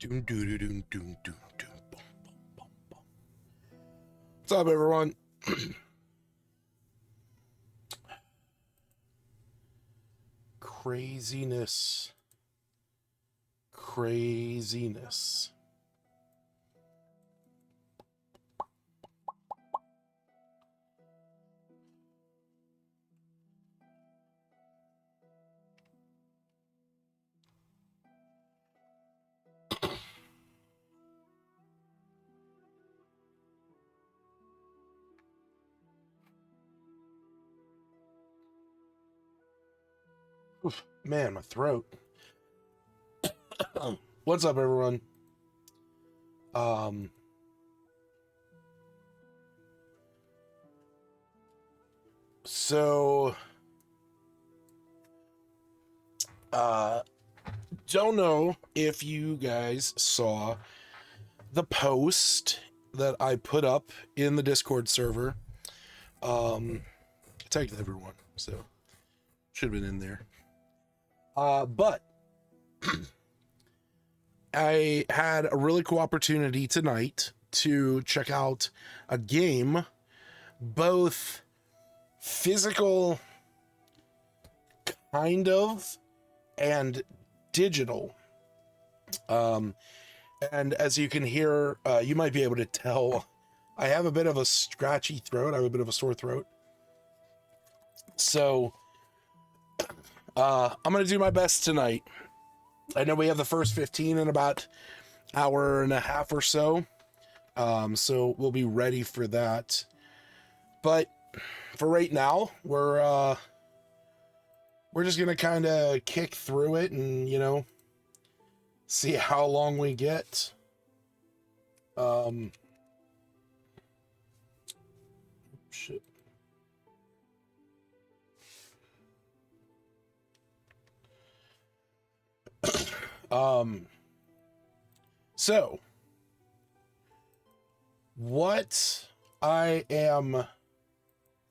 What's up, everyone? Craziness. Oof, man, my throat. What's up, everyone? Um, so, don't know if you guys saw the post that I put up in the Discord server. I tagged everyone, so should have been in there. But I had a really cool opportunity tonight to check out a game, both physical, kind of, and digital. And as you can hear, you might be able to tell, I have a bit of a scratchy throat. I have a bit of a sore throat. So, I'm going to do my best tonight. I know we have the first 15 in about an hour and a half or so. So we'll be ready for that. But for right now, we're just going to kind of kick through it and, see how long we get. Shit. So what I am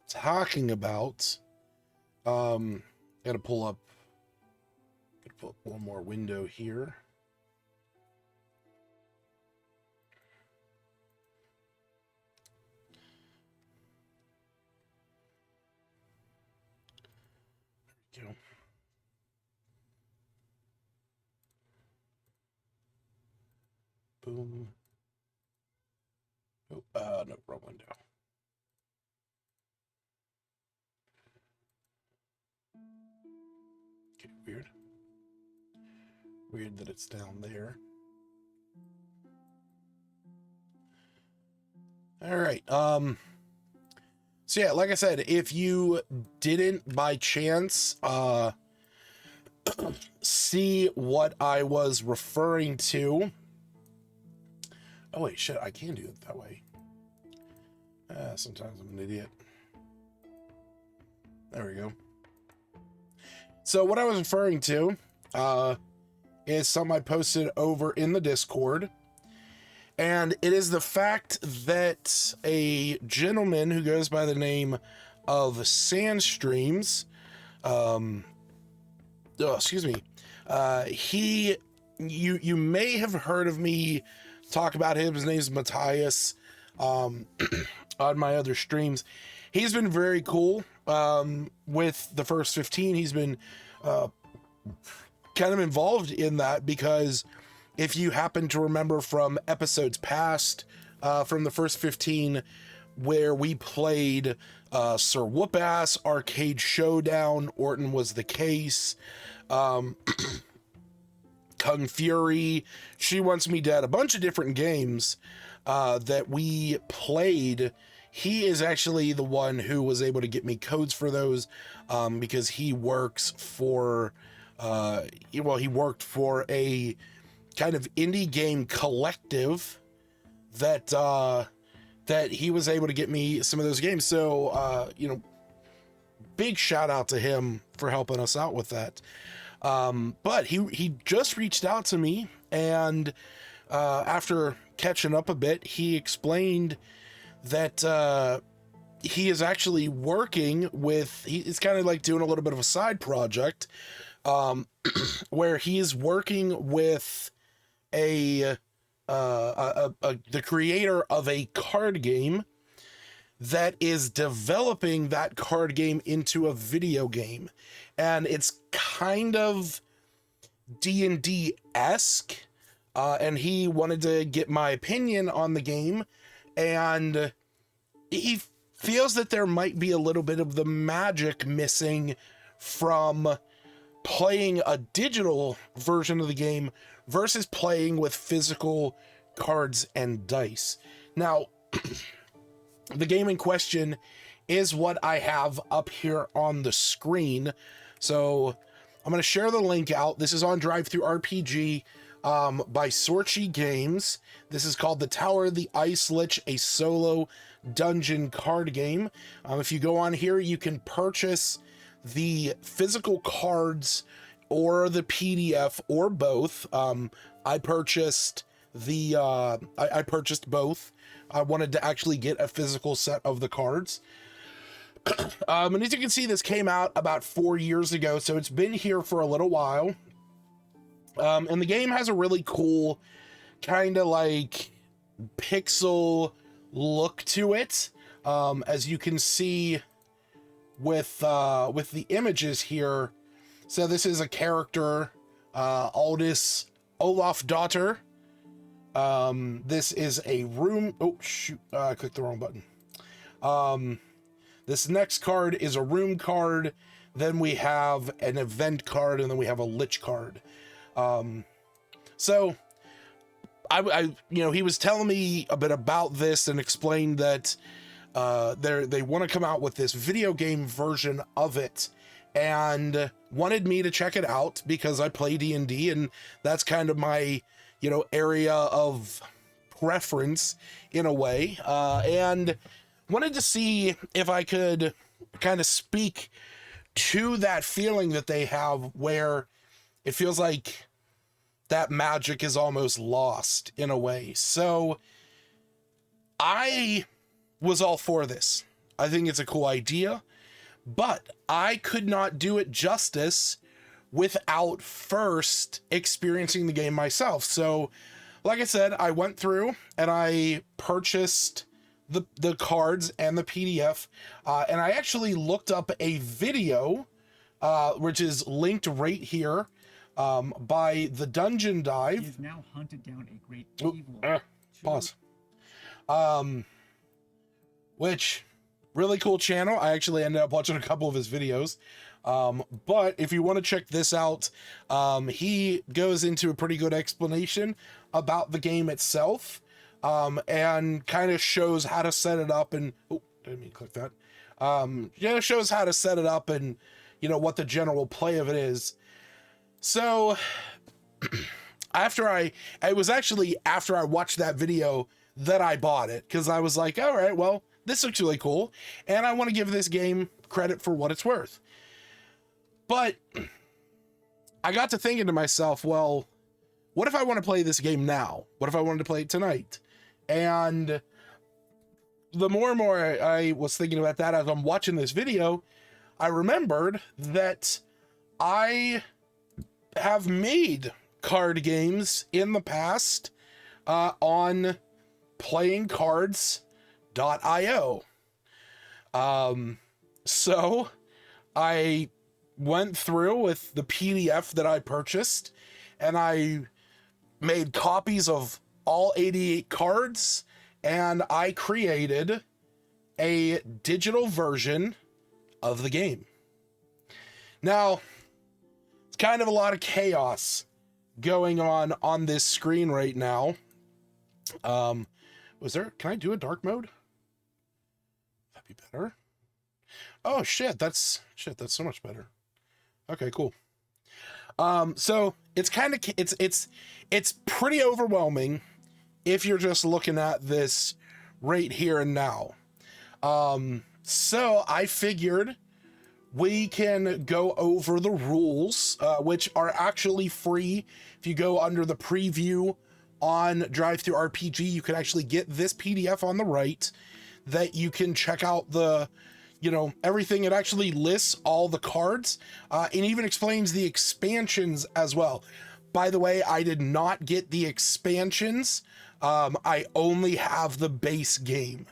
talking about, gotta pull up one more window here. There we go. Boom. Oh, no, wrong window. Okay, weird. Weird that it's down there. All right. So yeah, like I said, if you didn't by chance see what I was referring to. Oh wait, shit, I can do it that way. Sometimes I'm an idiot. There we go. So what I was referring to is something I posted over in the Discord. And it is the fact that a gentleman who goes by the name of Sandstreams, you may have heard of me talk about him. His name's Matthias, on my other streams. He's been very cool, with the first 15. He's been, kind of involved in that because if you happen to remember from episodes past, from the first 15, where we played Sir Whoopass, Arcade Showdown, Orton Was the Case, Kung Fury, She Wants Me Dead, a bunch of different games that we played. He is actually the one who was able to get me codes for those, because he works for, he worked for a kind of indie game collective that he was able to get me some of those games. So, big shout out to him for helping us out with that. But he just reached out to me, and after catching up a bit, he explained that he is actually working with, he's kind of like doing a little bit of a side project, where he is working with the creator of a card game that is developing that card game into a video game, and it's kind of D&D-esque, and he wanted to get my opinion on the game, and he feels that there might be a little bit of the magic missing from playing a digital version of the game versus playing with physical cards and dice. Now, the game in question is what I have up here on the screen. So I'm going to share the link out. This is on DriveThruRPG by Sorchi Games. This is called The Tower of the Ice Lich, a solo dungeon card game. If you go on here, you can purchase the physical cards or the PDF or both. I purchased I purchased both. I wanted to actually get a physical set of the cards. And as you can see, this came out about 4 years ago, so it's been here for a little while. And the game has a really cool kind of like pixel look to it. As you can see with the images here. So this is a character, Aldous Olafsdottir. This is a room. Oh shoot! I clicked the wrong button. This next card is a room card. Then we have an event card, and then we have a lich card. So I he was telling me a bit about this and explained that they want to come out with this video game version of it, and wanted me to check it out because I play D&D, and that's kind of my area of preference in a way, and wanted to see if I could kind of speak to that feeling that they have where it feels like that magic is almost lost in a way. So I was all for this. I think it's a cool idea, but I could not do it justice without first experiencing the game myself. So like I said, I went through and I purchased the cards and the PDF, and I actually looked up a video, which is linked right here, by the Dungeon Dive. He has now hunted down a great evil. Pause. Which really cool channel. I actually ended up watching a couple of his videos. But if you want to check this out, he goes into a pretty good explanation about the game itself, and kind of shows how to set it up, and didn't mean to click that. Shows how to set it up and what the general play of it is. So after I watched that video that I bought it, because I was like, all right, well, this looks really cool, and I want to give this game credit for what it's worth. But I got to thinking to myself, well, what if I want to play this game now? What if I wanted to play it tonight? And the more and more I was thinking about that as I'm watching this video, I remembered that I have made card games in the past on playingcards.io. So I went through with the PDF that I purchased, and I made copies of all 88 cards, and I created a digital version of the game. Now, it's kind of a lot of chaos going on this screen right now. Can I do a dark mode? That'd be better. Oh shit, that's so much better. Okay, cool. So it's kind of, it's pretty overwhelming if you're just looking at this right here and now. So I figured we can go over the rules, which are actually free. If you go under the preview on DriveThruRPG, you can actually get this PDF on the right that you can check out the, everything. It actually lists all the cards, and even explains the expansions as well. By the way, I did not get the expansions. I only have the base game.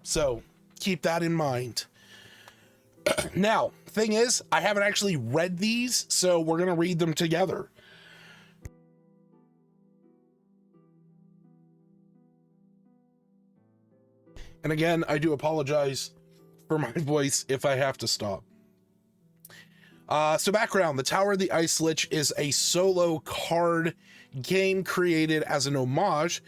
So keep that in mind. Now, thing is, I haven't actually read these, so we're going to read them together. And again, I do apologize for my voice if I have to stop. So background, the Tower of the Ice Lich is a solo card game created as an homage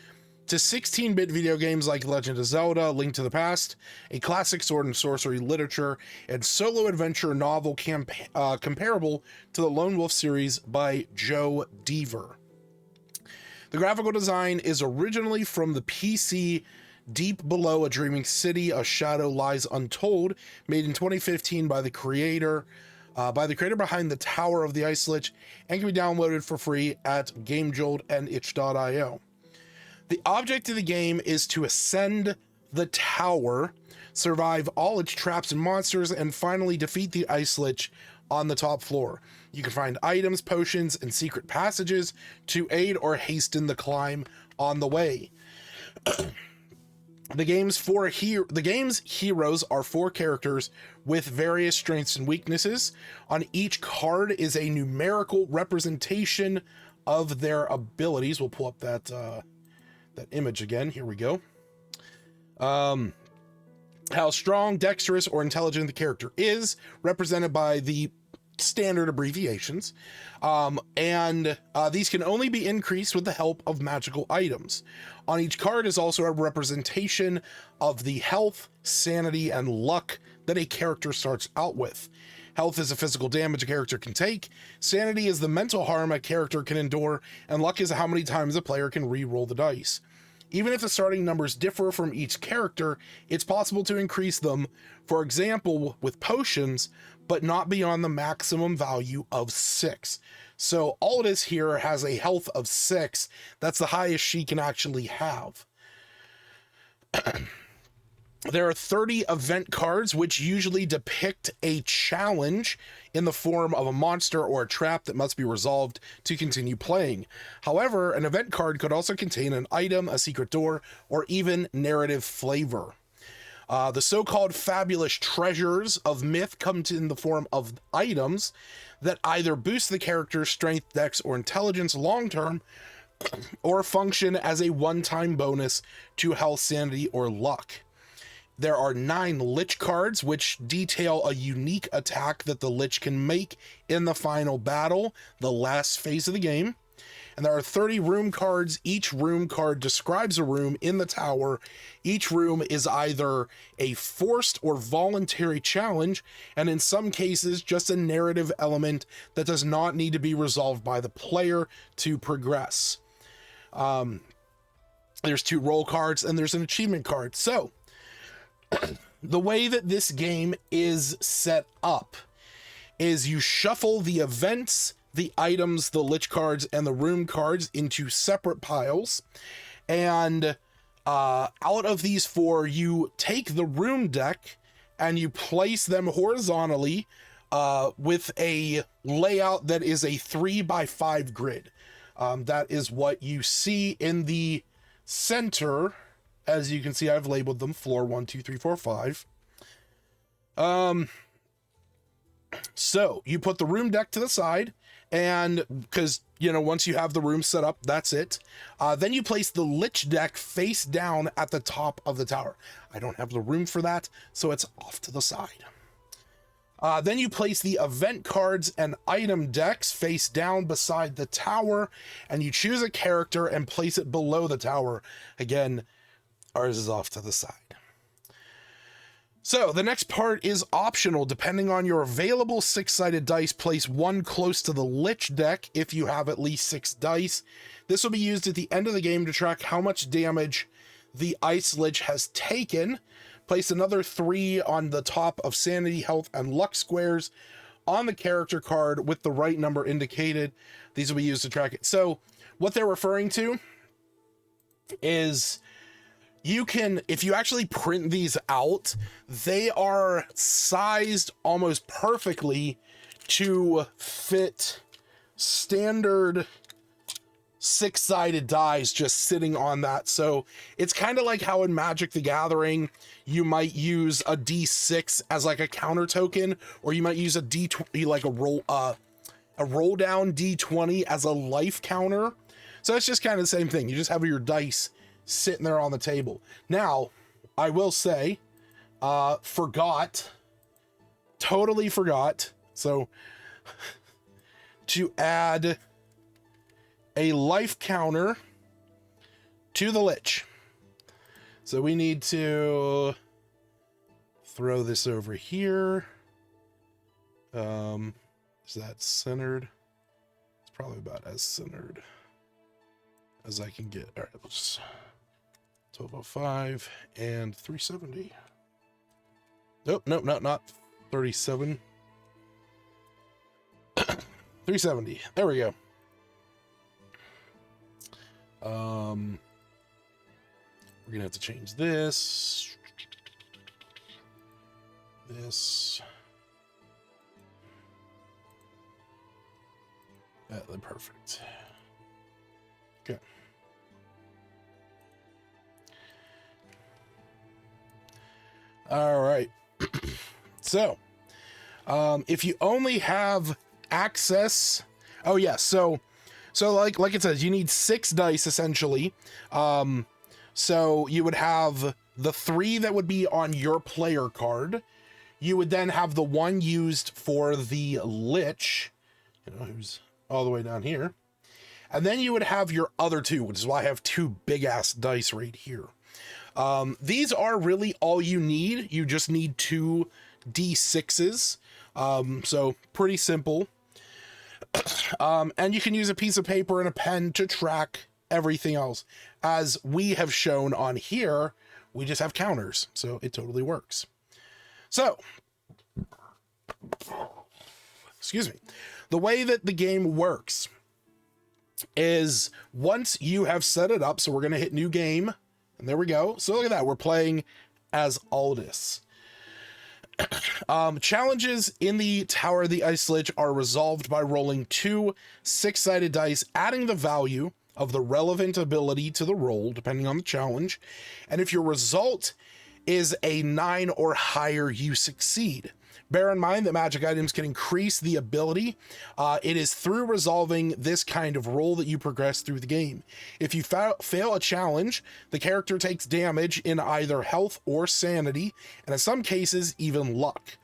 to 16-bit video games like Legend of Zelda, Link to the Past, a classic sword and sorcery literature, and solo adventure novel comparable to the Lone Wolf series by Joe Deaver. The graphical design is originally from the PC Deep Below a Dreaming City, A Shadow Lies Untold, made in 2015 by the creator behind the Tower of the Ice Lich, and can be downloaded for free at GameJolt and itch.io. The object of the game is to ascend the tower, survive all its traps and monsters, and finally defeat the Ice Lich on the top floor. You can find items, potions, and secret passages to aid or hasten the climb on the way. The game's heroes are 4 characters with various strengths and weaknesses. On each card is a numerical representation of their abilities. We'll pull up that image again. Here we go. How strong, dexterous, or intelligent the character is, represented by the standard abbreviations. These can only be increased with the help of magical items. On each card is also a representation of the health, sanity, and luck that a character starts out with. Health is the physical damage a character can take, sanity is the mental harm a character can endure, and luck is how many times a player can re-roll the dice. Even if the starting numbers differ from each character, it's possible to increase them, for example, with potions, but not beyond the maximum value of 6. So all it is here has a health of 6. That's the highest she can actually have. There are 30 event cards, which usually depict a challenge in the form of a monster or a trap that must be resolved to continue playing. However, an event card could also contain an item, a secret door, or even narrative flavor. The so-called fabulous treasures of myth come in the form of items that either boost the character's strength, dex, or intelligence long-term, or function as a one-time bonus to health, sanity, or luck. There are 9 Lich cards, which detail a unique attack that the Lich can make in the final battle, the last phase of the game. And there are 30 room cards. Each room card describes a room in the tower. Each room is either a forced or voluntary challenge, and in some cases, just a narrative element that does not need to be resolved by the player to progress. There's 2 roll cards, and there's an achievement card. So, the way that this game is set up is you shuffle the events, the items, the Lich cards, and the room cards into separate piles. And out of these 4, you take the room deck and you place them horizontally with a layout that is a 3x5 grid. That is what you see in the center. As you can see, I've labeled them floor 1, 2, 3, 4, 5. So you put the room deck to the side, and because, once you have the room set up, that's it. Then you place the Lich deck face down at the top of the tower. I don't have the room for that, so it's off to the side. Then you place the event cards and item decks face down beside the tower, and you choose a character and place it below the tower. Again, ours is off to the side. So the next part is optional. Depending on your available 6-sided dice, place 1 close to the Lich deck if you have at least 6 dice. This will be used at the end of the game to track how much damage the Ice Lich has taken. Place another 3 on the top of sanity, health, and luck squares on the character card with the right number indicated. These will be used to track it. So what they're referring to is, you can, if you actually print these out, they are sized almost perfectly to fit standard 6-sided dice just sitting on that. So it's kind of like how in Magic the Gathering, you might use a D6 as like a counter token, or you might use a D20, like a roll down D20 as a life counter. So it's just kind of the same thing. You just have your dice sitting there on the table. Now, I will say, totally forgot. So to add a life counter to the Lich. So we need to throw this over here. Is that centered? It's probably about as centered as I can get. All right, let's 1205 and 370. Nope, not 37. 370. There we go. We're gonna have to change this. Yeah, they're perfect. Okay. All right. So, if you only have access, oh yeah, so like it says, you need 6 dice essentially. So you would have the 3 that would be on your player card. You would then have the 1 used for the Lich, who's all the way down here. And then you would have your other 2, which is why I have 2 big ass dice right here. These are really all you need. You just need 2 D6s. So pretty simple. And you can use a piece of paper and a pen to track everything else. As we have shown on here, we just have counters, so it totally works. So, excuse me. The way that the game works is once you have set it up, so we're going to hit new game, and there we go. So look at that. We're playing as Aldous. Challenges in the Tower of the Ice Lich are resolved by rolling 2 6-sided dice, adding the value of the relevant ability to the roll, depending on the challenge. And if your result is a 9 or higher, you succeed. Bear in mind that magic items can increase the ability. It is through resolving this kind of roll that you progress through the game. If you fail a challenge, the character takes damage in either health or sanity, and in some cases, even luck,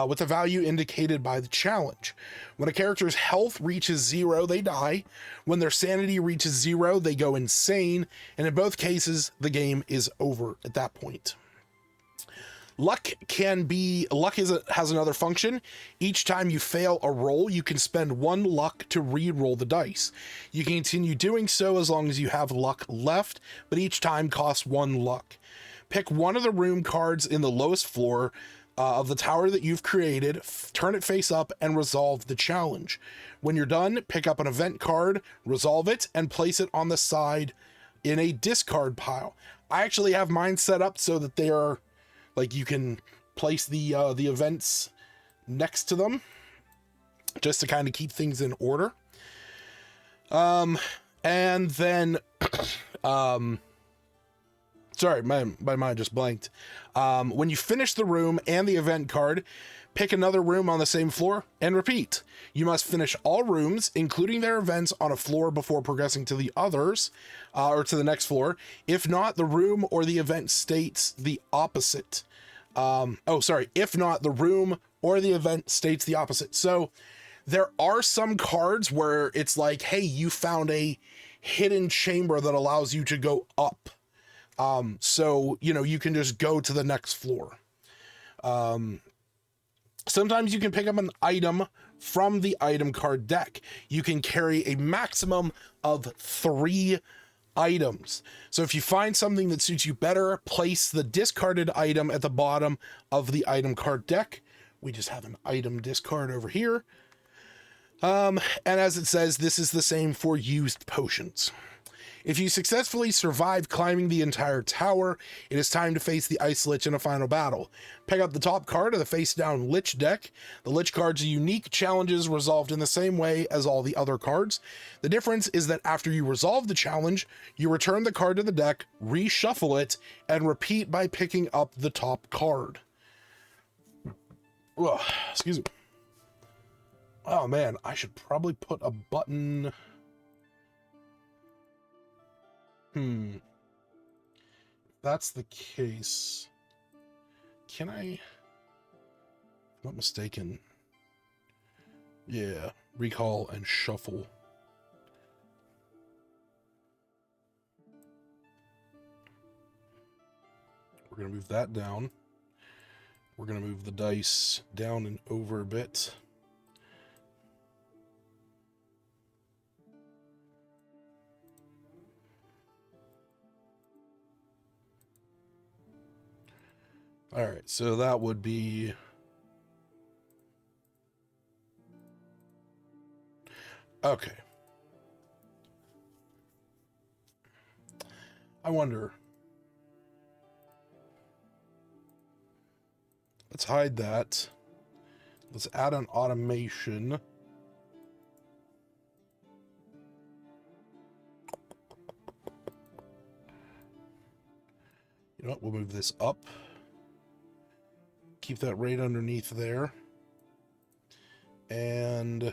with the value indicated by the challenge. When a character's health reaches 0, they die. When their sanity reaches 0, they go insane, and in both cases, the game is over at that point. Luck has another function. Each time you fail a roll, you can spend 1 luck to re-roll the dice. You can continue doing so as long as you have luck left, but each time costs 1 luck. Pick one of the room cards in the lowest floor of the tower that you've created, turn it face up, and resolve the challenge. When you're done, pick up an event card, resolve it, and place it on the side in a discard pile. I actually have mine set up so that they are like you can place the events next to them just to kind of keep things in order. And then, sorry, my mind just blanked. When you finish the room and the event card, pick another room on the same floor and repeat. You must finish all rooms, including their events, on a floor before progressing to the others, or to the next floor. If not, the room or the event states the opposite. If not, the room or the event states the opposite. So there are some cards where it's like, hey, you found a hidden chamber that allows you to go up. So, you can just go to the next floor. Sometimes you can pick up an item from the item card deck. You can carry a maximum of 3 items. So if you find something that suits you better, place the discarded item at the bottom of the item card deck. We just have an item discard over here. And as it says, this is the same for used potions. If you successfully survive climbing the entire tower, it is time to face the Ice Lich in a final battle. Pick up the top card of the face-down Lich deck. The Lich card's unique challenges resolved in the same way as all the other cards. The difference is that after you resolve the challenge, you return the card to the deck, reshuffle it, and repeat by picking up the top card. Ugh, excuse me. Oh man, I should probably put a button... If that's the case, can I, if I'm not mistaken, yeah, recall and shuffle. We're going to move that down. We're going to move the dice down and over a bit. All right, so that would be... Okay. I wonder... Let's hide that. Let's add an automation. You know what? We'll move this up. Keep that right underneath there. And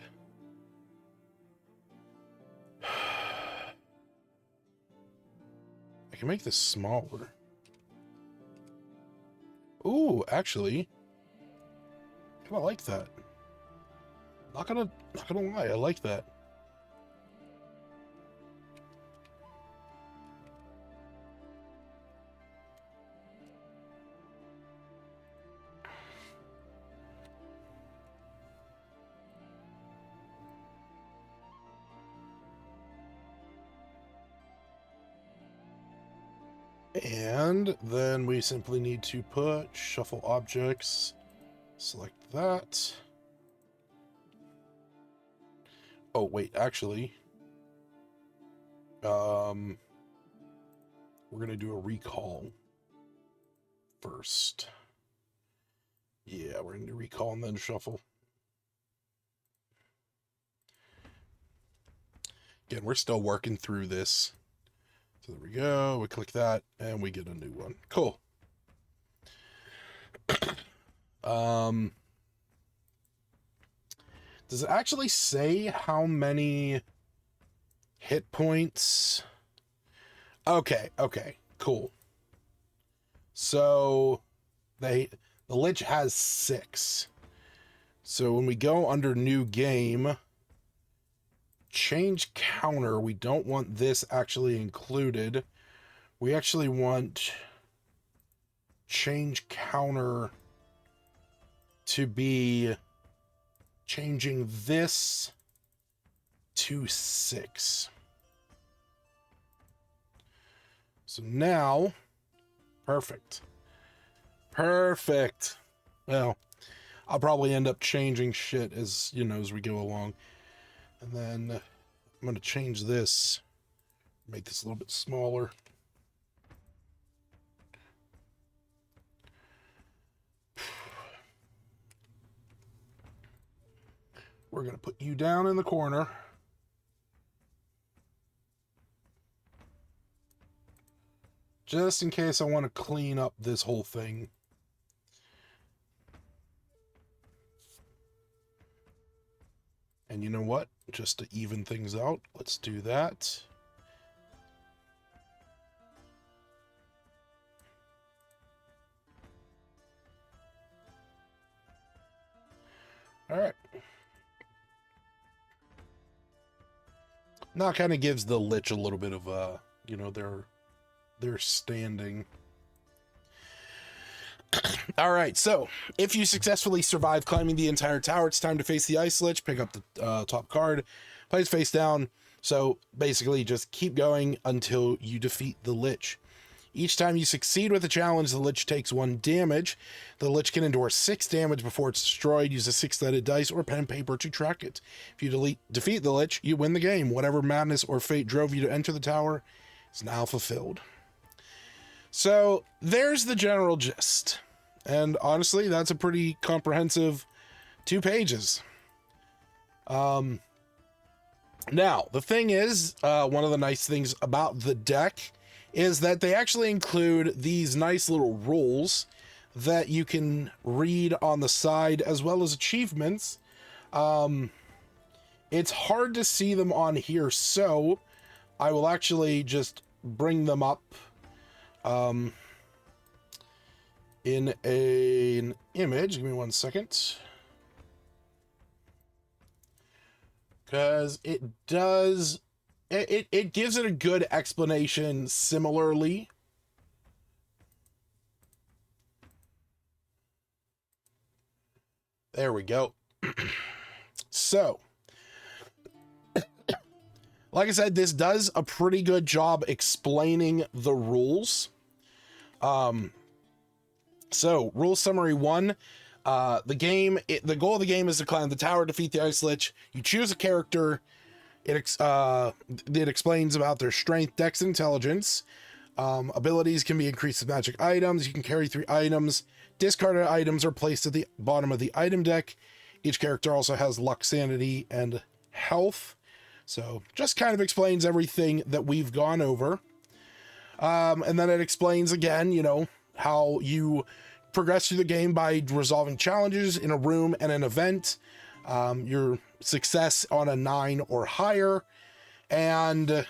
I can make this smaller. Ooh, actually, I kind of like that. Not gonna lie, I like that. And then we simply need to put shuffle objects, select that. Oh, wait, actually, we're going to do a recall first. Yeah, we're going to do recall and then shuffle. Again, we're still working through this. So there we go. We click that and we get a new one. Cool. Does it actually say how many hit points? Okay, cool. So the Lich has 6. So when we go under new game, change counter, we don't want this actually included. We actually want change counter to be changing this to 6. So now, perfect. Well, I'll probably end up changing shit as, as we go along. And then I'm going to change this, make this a little bit smaller. We're going to put you down in the corner. Just in case I want to clean up this whole thing. And you know what? Just to even things out, let's do that. All right. Now it kind of gives the Lich a little bit of their standing. All right, so if you successfully survive climbing the entire tower, it's time to face the Ice Lich. Pick up the top card, place face down. So basically just keep going until you defeat the Lich. Each time you succeed with a challenge, the Lich takes 1 damage. The Lich can endure 6 damage before it's destroyed. Use a 6-sided dice or pen and paper to track it. If you defeat the Lich, you win the game. Whatever madness or fate drove you to enter the tower is now fulfilled. So there's the general gist. And honestly, that's a pretty comprehensive 2 pages. Now, the thing is, one of the nice things about the deck is that they actually include these nice little rules that you can read on the side, as well as achievements. It's hard to see them on here, so I will actually just bring them up in an image. Give me 1 second. Because it does, it gives it a good explanation similarly. There we go. So, like I said, this does a pretty good job explaining the rules. So, rule summary 1. The goal of the game is to climb the tower, defeat the Ice Lich. You choose a character. It explains about their strength, dex, and intelligence. Abilities can be increased with magic items. You can carry 3 items. Discarded items are placed at the bottom of the item deck. Each character also has luck, sanity, and health. So just kind of explains everything that we've gone over. And then it explains again, you know, how you progress through the game by resolving challenges in a room and an event. Your success on a 9 or higher. And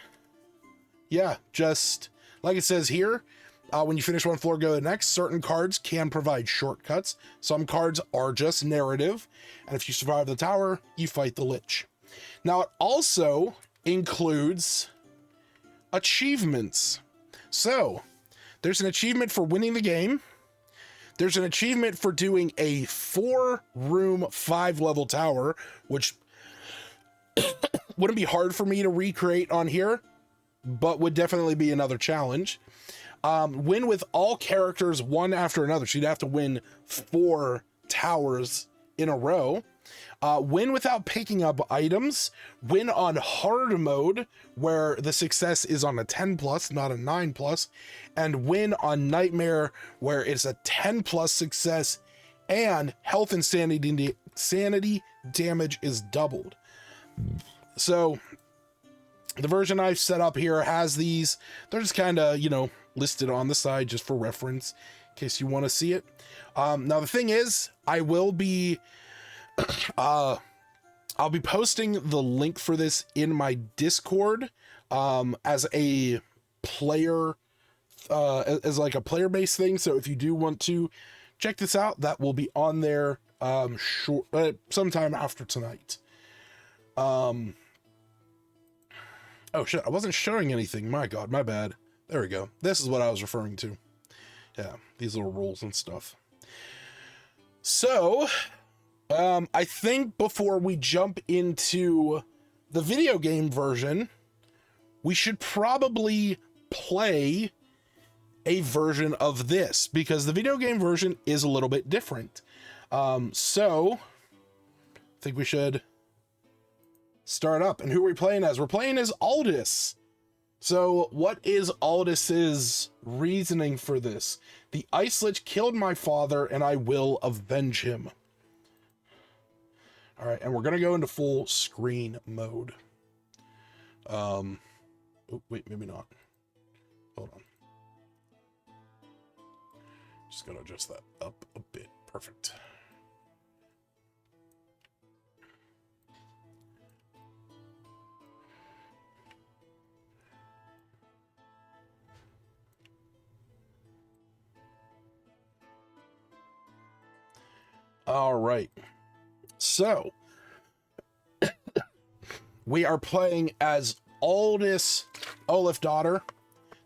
yeah, just like it says here, when you finish one floor, go to the next. Certain cards can provide shortcuts. Some cards are just narrative. And if you survive the tower, you fight the Lich. Now, it also includes achievements. So, there's an achievement for winning the game. There's an achievement for doing a 4-room, 5-level tower, which wouldn't be hard for me to recreate on here, but would definitely be another challenge. Win with all characters one after another. So you'd have to win 4 towers in a row. Win without picking up items. Win on hard mode, where the success is on a 10+, not a 9+. And win on nightmare, where it's a 10+ success and health and sanity damage is doubled. So the version I've set up here has these. They're just kind of, you know, listed on the side just for reference in case you want to see it. Now the thing is, I will be I'll be posting the link for this in my Discord as a player as like a player-based thing. So if you do want to check this out, that will be on there sometime after tonight. Oh shit, I wasn't showing anything. My god, my bad. There we go. This is what I was referring to. Yeah, these little rules and stuff. So, I think before we jump into the video game version, we should probably play a version of this, because the video game version is a little bit different. So, I think we should start up. And who are we playing as? We're playing as Aldous. So what is Aldis's reasoning for this? The Ice Lich killed my father and I will avenge him. All right, and we're going to go into full screen mode. Oh, wait, maybe not. Hold on. Just got to adjust that up a bit. Perfect. All right, so we are playing as Aldous Olaf daughter.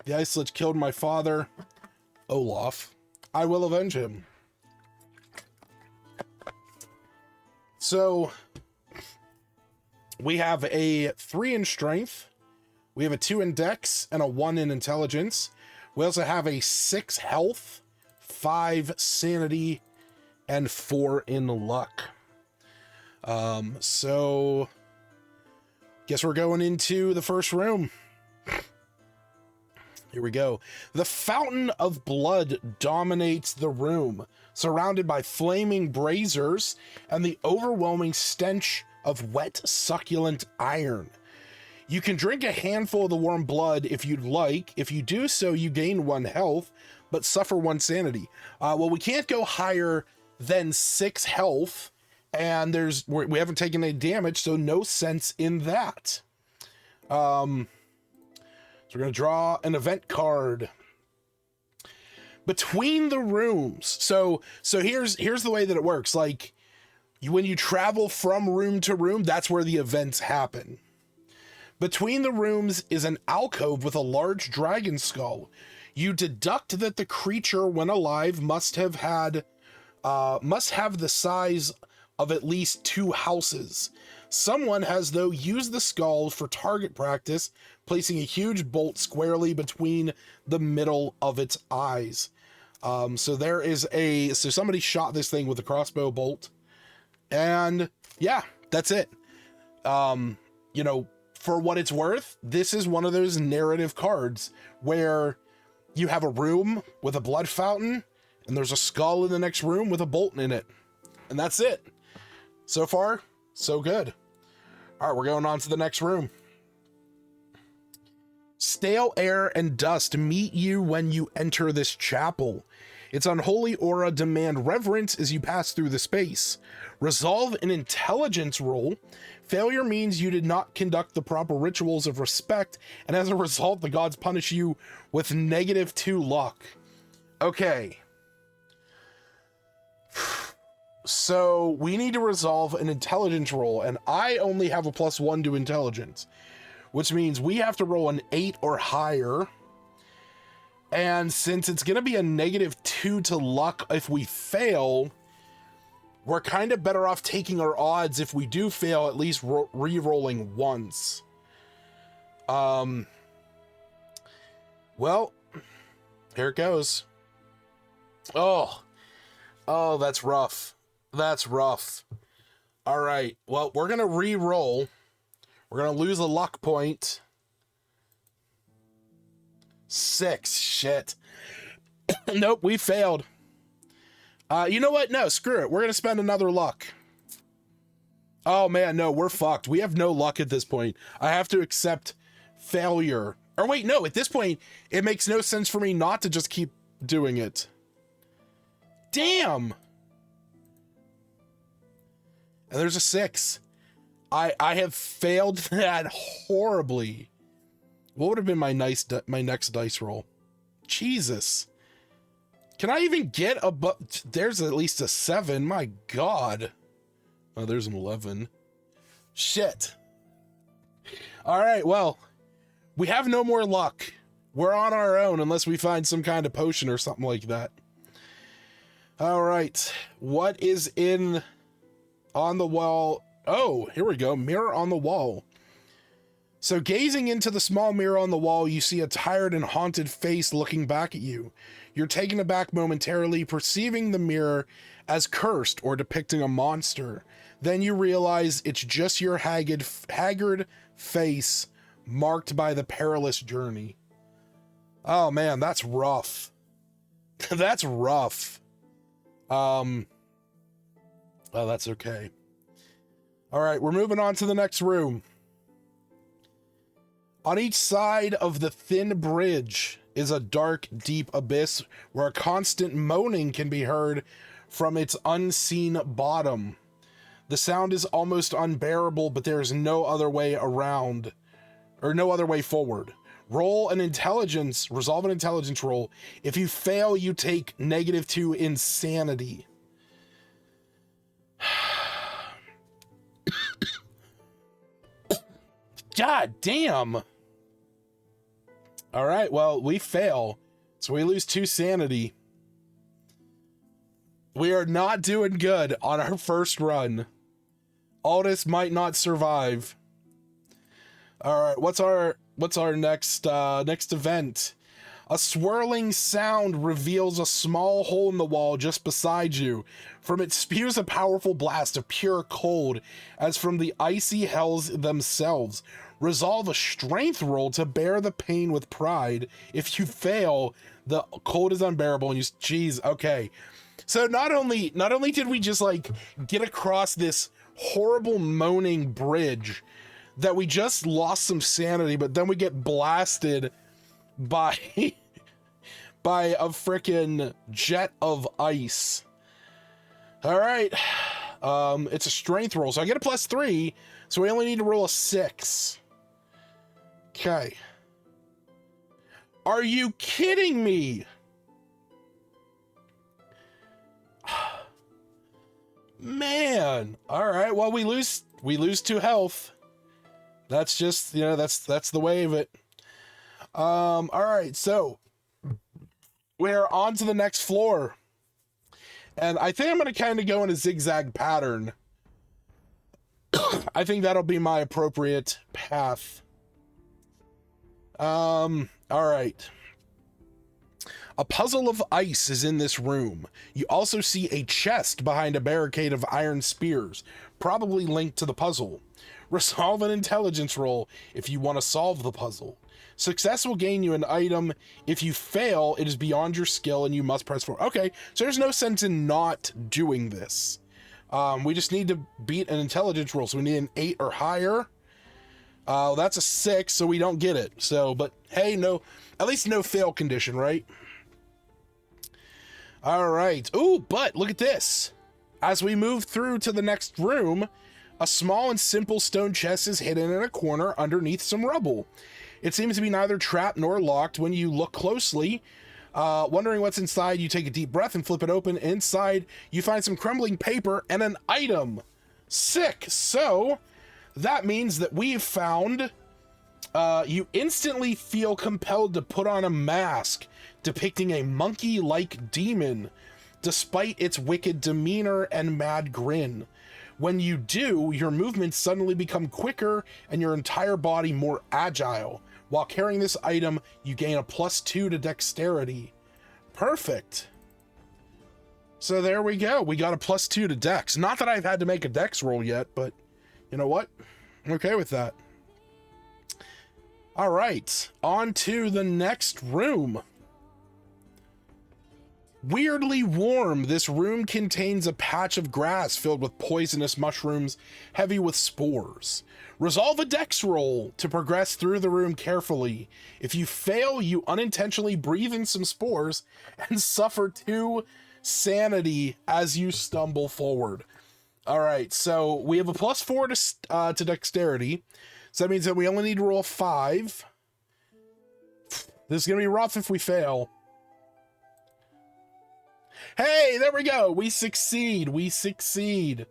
The Ice Lich killed my father, Olaf. I will avenge him. So we have a 3 in strength. We have a 2 in dex and a 1 in intelligence. We also have a 6 health, 5 sanity, and 4 in luck. So guess we're going into the first room. Here we go. The fountain of blood dominates the room, surrounded by flaming braziers and the overwhelming stench of wet, succulent iron. You can drink a handful of the warm blood if you'd like. If you do so, you gain 1 health, but suffer 1 sanity. Well, we can't go higher than 6 health, and we haven't taken any damage, so no sense in that. So we're going to draw an event card. Between the rooms. So here's the way that it works. Like, when you travel from room to room, that's where the events happen. Between the rooms is an alcove with a large dragon skull. You deduct that the creature, when alive, must have the size of at least 2 houses. Someone has, though, used the skull for target practice, placing a huge bolt squarely between the middle of its eyes. So somebody shot this thing with a crossbow bolt, and yeah, that's it. For what it's worth, this is one of those narrative cards where you have a room with a blood fountain, and there's a skull in the next room with a bolt in it, and that's it. So far, so good. All right, we're going on to the next room. Stale air and dust meet you when you enter this chapel. Its unholy aura demand reverence as you pass through the space. Resolve an intelligence roll. Failure means you did not conduct the proper rituals of respect, and as a result, the gods punish you with -2 luck. Okay. So we need to resolve an intelligence roll, and I only have a +1 to intelligence, which means we have to roll an 8 or higher. And since it's going to be a -2 to luck if we fail, we're kind of better off taking our odds if we do fail, at least re-rolling once. Well, here it goes. Oh, that's rough. That's rough. All right. Well, we're going to re-roll. We're going to lose a luck point. 6. Shit. Nope, we failed. You know what? No, screw it. We're going to spend another luck. Oh, man, no, we're fucked. We have no luck at this point. I have to accept failure. Or wait, no, at this point, it makes no sense for me not to just keep doing it. Damn. And there's a 6. I have failed that horribly. What would have been my next dice roll? Jesus. Can I even get there's at least a 7. My God. Oh, there's an 11. Shit. All right, well, we have no more luck. We're on our own unless we find some kind of potion or something like that. All right. What is on the wall? Oh, here we go. Mirror on the wall. So gazing into the small mirror on the wall, you see a tired and haunted face looking back at you. You're taken aback momentarily, perceiving the mirror as cursed or depicting a monster. Then you realize it's just your haggard face marked by the perilous journey. Oh man, that's rough. That's rough. Oh, that's okay. All right, we're moving on to the next room. On each side of the thin bridge is a dark, deep abyss where a constant moaning can be heard from its unseen bottom. The sound is almost unbearable, but there is no other way around, or no other way forward. Resolve an intelligence roll. If you fail, you take -2 insanity. God damn. All right, well, we fail, so we lose 2 sanity. We are not doing good on our first run. Aldous might not survive. All right, what's our next event? A swirling sound reveals a small hole in the wall just beside you. From it spews a powerful blast of pure cold, as from the icy hells themselves. Resolve a strength roll to bear the pain with pride. If you fail, the cold is unbearable and you, geez, okay. So not only did we just like get across this horrible moaning bridge that we just lost some sanity, but then we get blasted by by a freaking jet of ice. All right. It's a strength roll, so I get a +3, so we only need to roll a 6. Okay. Are you kidding me? Man. All right. Well, we lose 2 health. That's just, you know, that's the way of it. All right. So we're on to the next floor. And I think I'm going to kind of go in a zigzag pattern. I think that'll be my appropriate path. All right. A puzzle of ice is in this room. You also see a chest behind a barricade of iron spears, probably linked to the puzzle. Resolve an intelligence roll if you want to solve the puzzle. Success will gain you an item. If you fail, it is beyond your skill and you must press forward. Okay, so there's no sense in not doing this. We just need to beat an intelligence roll, so we need an 8 or higher. That's a 6, so we don't get it. So, but hey, no, at least no fail condition, right? All right. Ooh, but look at this. As we move through to the next room, a small and simple stone chest is hidden in a corner underneath some rubble. It seems to be neither trapped nor locked. When you look closely, wondering what's inside, you take a deep breath and flip it open. Inside, you find some crumbling paper and an item. Sick. So that means that we've found, you instantly feel compelled to put on a mask depicting a monkey-like demon, despite its wicked demeanor and mad grin. When you do, your movements suddenly become quicker and your entire body more agile. While carrying this item, you gain a +2 to dexterity. Perfect. So there we go. We got a +2 to dex. Not that I've had to make a dex roll yet, but you know what? I'm okay with that. All right, on to the next room. Weirdly warm, this room contains a patch of grass filled with poisonous mushrooms, heavy with spores. Resolve a dex roll to progress through the room carefully. If you fail, you unintentionally breathe in some spores and suffer 2 sanity as you stumble forward. All right, so we have a +4 to dexterity. So that means that we only need to roll 5. This is going to be rough if we fail. Hey, there we go. We succeed. We succeed.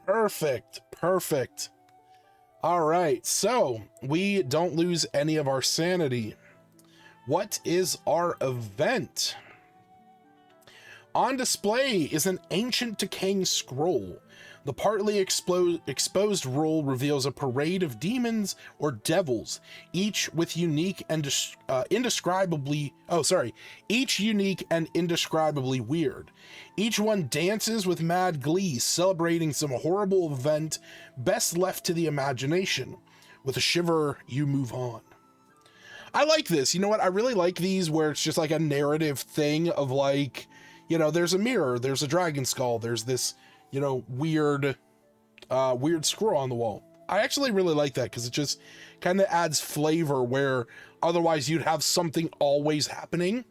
Perfect. All right. So we don't lose any of our sanity. What is our event? On display is an ancient decaying scroll. The partly exposed roll reveals a parade of demons or devils, each unique and indescribably weird. Each one dances with mad glee, celebrating some horrible event best left to the imagination. With a shiver, you move on. I like this. You know what? I really like these where it's just like a narrative thing of like, you know, there's a mirror, there's a dragon skull, there's this, you know, weird scroll on the wall. I actually really like that because it just kind of adds flavor where otherwise you'd have something always happening.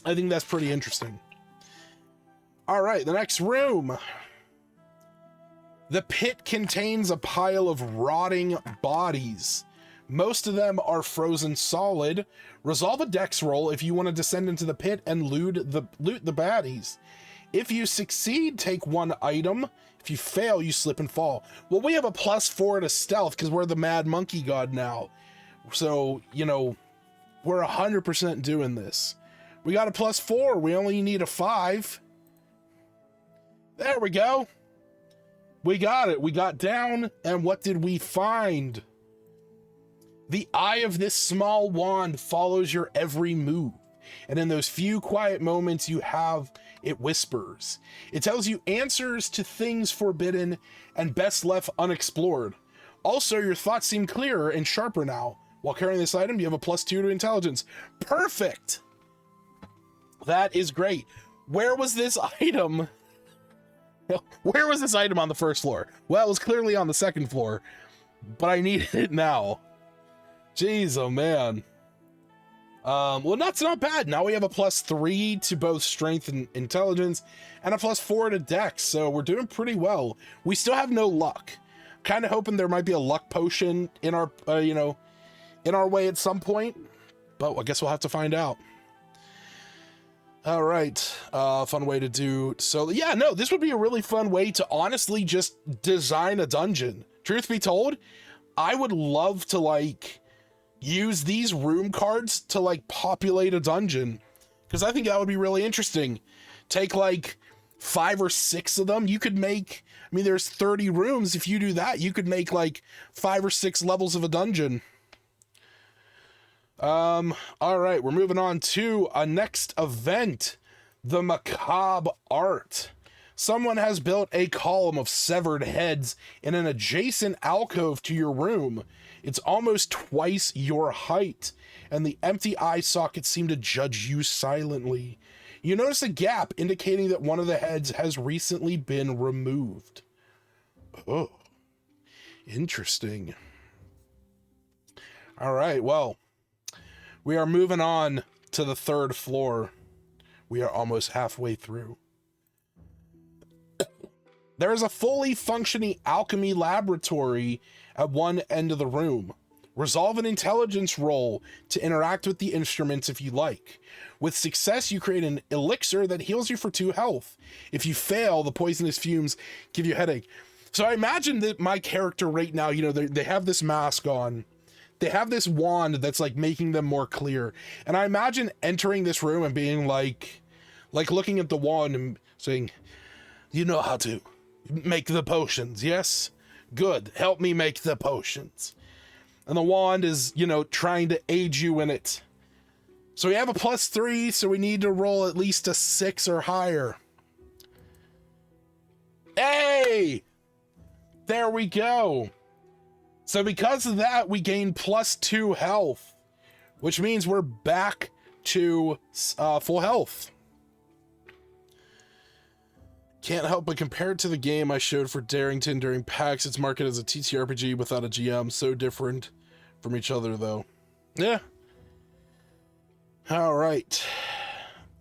I think that's pretty interesting. All right, the next room. The pit contains a pile of rotting bodies. Most of them are frozen solid. Resolve a dex roll if you want to descend into the pit and loot the baddies. If you succeed, take 1 item. If you fail, you slip and fall. Well, we have a +4 to stealth because we're the mad monkey god now. So, you know, we're 100% doing this. We got a +4. We only need a 5. There we go. We got it. We got down. And what did we find? The eye of this small wand follows your every move. And in those few quiet moments you have, it whispers. It tells you answers to things forbidden and best left unexplored. Also, your thoughts seem clearer and sharper now. While carrying this item, you have a +2 to intelligence. Perfect! That is great. Where was this item? Where was this item on the first floor? Well, it was clearly on the second floor, but I needed it now. Jeez, oh man. Well, that's not bad. Now we have a +3 to both strength and intelligence, and a +4 to dex, so we're doing pretty well. We still have no luck. Kind of hoping there might be a luck potion in our, in our way at some point, but I guess we'll have to find out. All right, fun way to do. So yeah, no, this would be a really fun way to honestly just design a dungeon. Truth be told, I would love to like use these room cards to like populate a dungeon, because I think that would be really interesting. Take like 5 or 6 of them. You could make, I mean, there's 30 rooms. If you do that, you could make like 5 or 6 levels of a dungeon. All right, we're moving on to a next event, the macabre art. Someone has built a column of severed heads in an adjacent alcove to your room. It's almost twice your height, and the empty eye sockets seem to judge you silently. You notice a gap indicating that one of the heads has recently been removed. Oh, interesting. All right, well, we are moving on to the 3rd floor. We are almost halfway through. There is a fully functioning alchemy laboratory at one end of the room. Resolve an intelligence roll to interact with the instruments if you like. With success, you create an elixir that heals you for 2 health. If you fail, the poisonous fumes give you a headache. So I imagine that my character right now, they have this mask on. They have this wand that's like making them more clear. And I imagine entering this room and being like looking at the wand and saying, "You know how to make the potions, yes? Good. Help me make the potions." And the wand is, trying to aid you in it. So we have a +3, so we need to roll at least a 6 or higher. Hey! There we go. So because of that, we gain +2 health, which means we're back to full health. Can't help but compare it to the game I showed for Darrington during PAX. It's marketed as a TTRPG without a GM. So different from each other, though. Yeah. All right.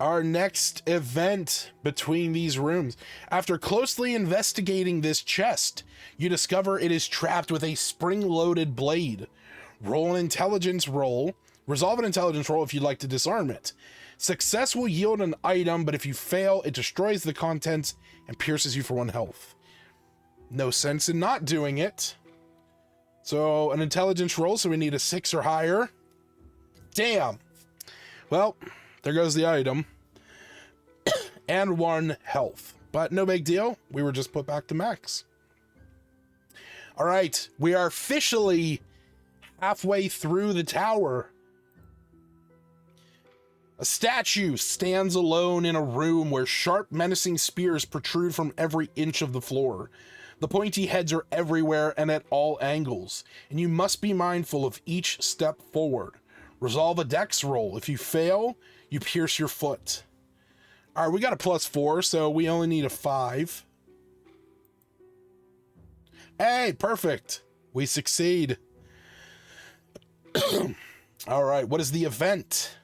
Our next event between these rooms. After closely investigating this chest, you discover it is trapped with a spring-loaded blade. Roll an intelligence roll. Resolve an intelligence roll if you'd like to disarm it. Success will yield an item, but if you fail, it destroys the contents and pierces you for 1 health. No sense in not doing it. So an intelligence roll, so we need a 6 or higher. Damn. Well, there goes the item. And 1 health. But no big deal. We were just put back to max. All right. We are officially halfway through the tower. A statue stands alone in a room where sharp, menacing spears protrude from every inch of the floor. The pointy heads are everywhere and at all angles, and you must be mindful of each step forward. Resolve a dex roll. If you fail, you pierce your foot. All right, we got a +4, so we only need a 5. Hey, perfect. We succeed. All right, what is the event?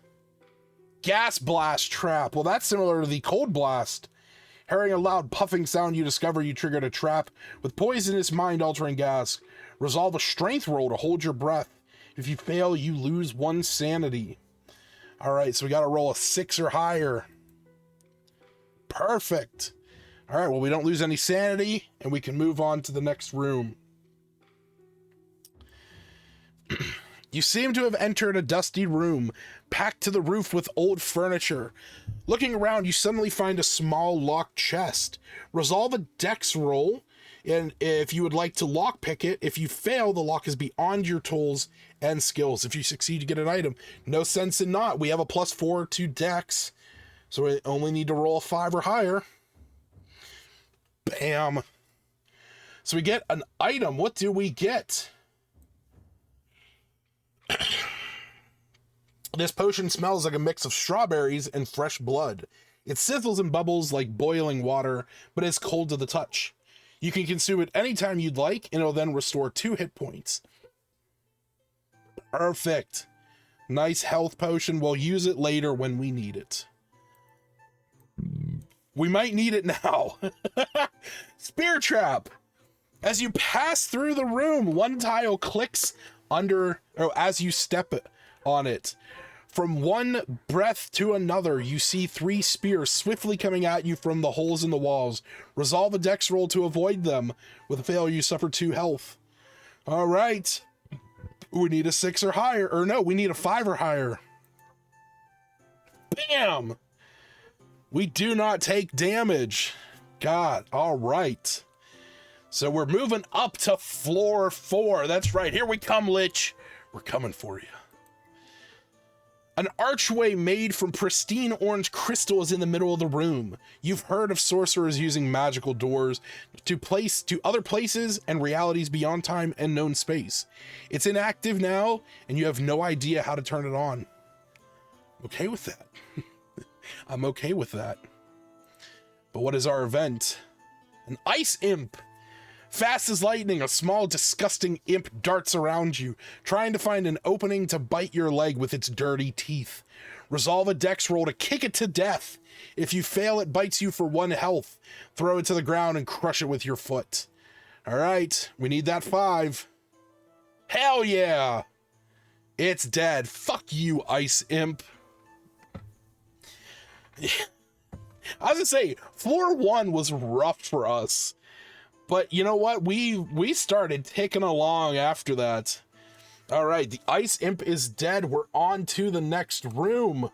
Gas blast trap. Well, that's similar to the cold blast. Hearing a loud puffing sound, you discover you triggered a trap with poisonous mind-altering gas. Resolve a strength roll to hold your breath. If you fail, you lose 1 sanity. All right, so we got to roll a 6 or higher. Perfect. All right, well, we don't lose any sanity, and we can move on to the next room. You seem to have entered a dusty room, packed to the roof with old furniture. Looking around, you suddenly find a small locked chest. Resolve a dex roll, and if you would like to lockpick it, if you fail, the lock is beyond your tools and skills. If you succeed, you get an item. No sense in not. We have a +4 to dex, so we only need to roll a 5 or higher. Bam. So we get an item. What do we get? This potion smells like a mix of strawberries and fresh blood. It sizzles and bubbles like boiling water, but it's cold to the touch. You can consume it anytime you'd like, and it'll then restore 2 hit points. Perfect. Nice health potion. We'll use it later when we need it. We might need it now. Spear trap. As you pass through the room, one tile clicks under, or as you step on it. From one breath to another, you see 3 spears swiftly coming at you from the holes in the walls. Resolve a dex roll to avoid them. With a fail, you suffer 2 health. All right. We need a 6 or higher. Or no, we need a 5 or higher. Bam! We do not take damage. God, all right. So we're moving up to floor 4. That's right. Here we come, Lich. We're coming for you. An archway made from pristine orange crystal is in the middle of the room. You've heard of sorcerers using magical doors to other places and realities beyond time and known space. It's inactive now, and you have no idea how to turn it on. I'm okay with that. I'm okay with that. But what is our event? An ice imp. Fast as lightning, a small, disgusting imp darts around you, trying to find an opening to bite your leg with its dirty teeth. Resolve a dex roll to kick it to death. If you fail, it bites you for 1 health. Throw it to the ground and crush it with your foot. All right, we need that 5. Hell yeah! It's dead. Fuck you, ice imp. I was gonna say, floor 1 was rough for us. But you know what? We started ticking along after that. All right, the ice imp is dead. We're on to the next room.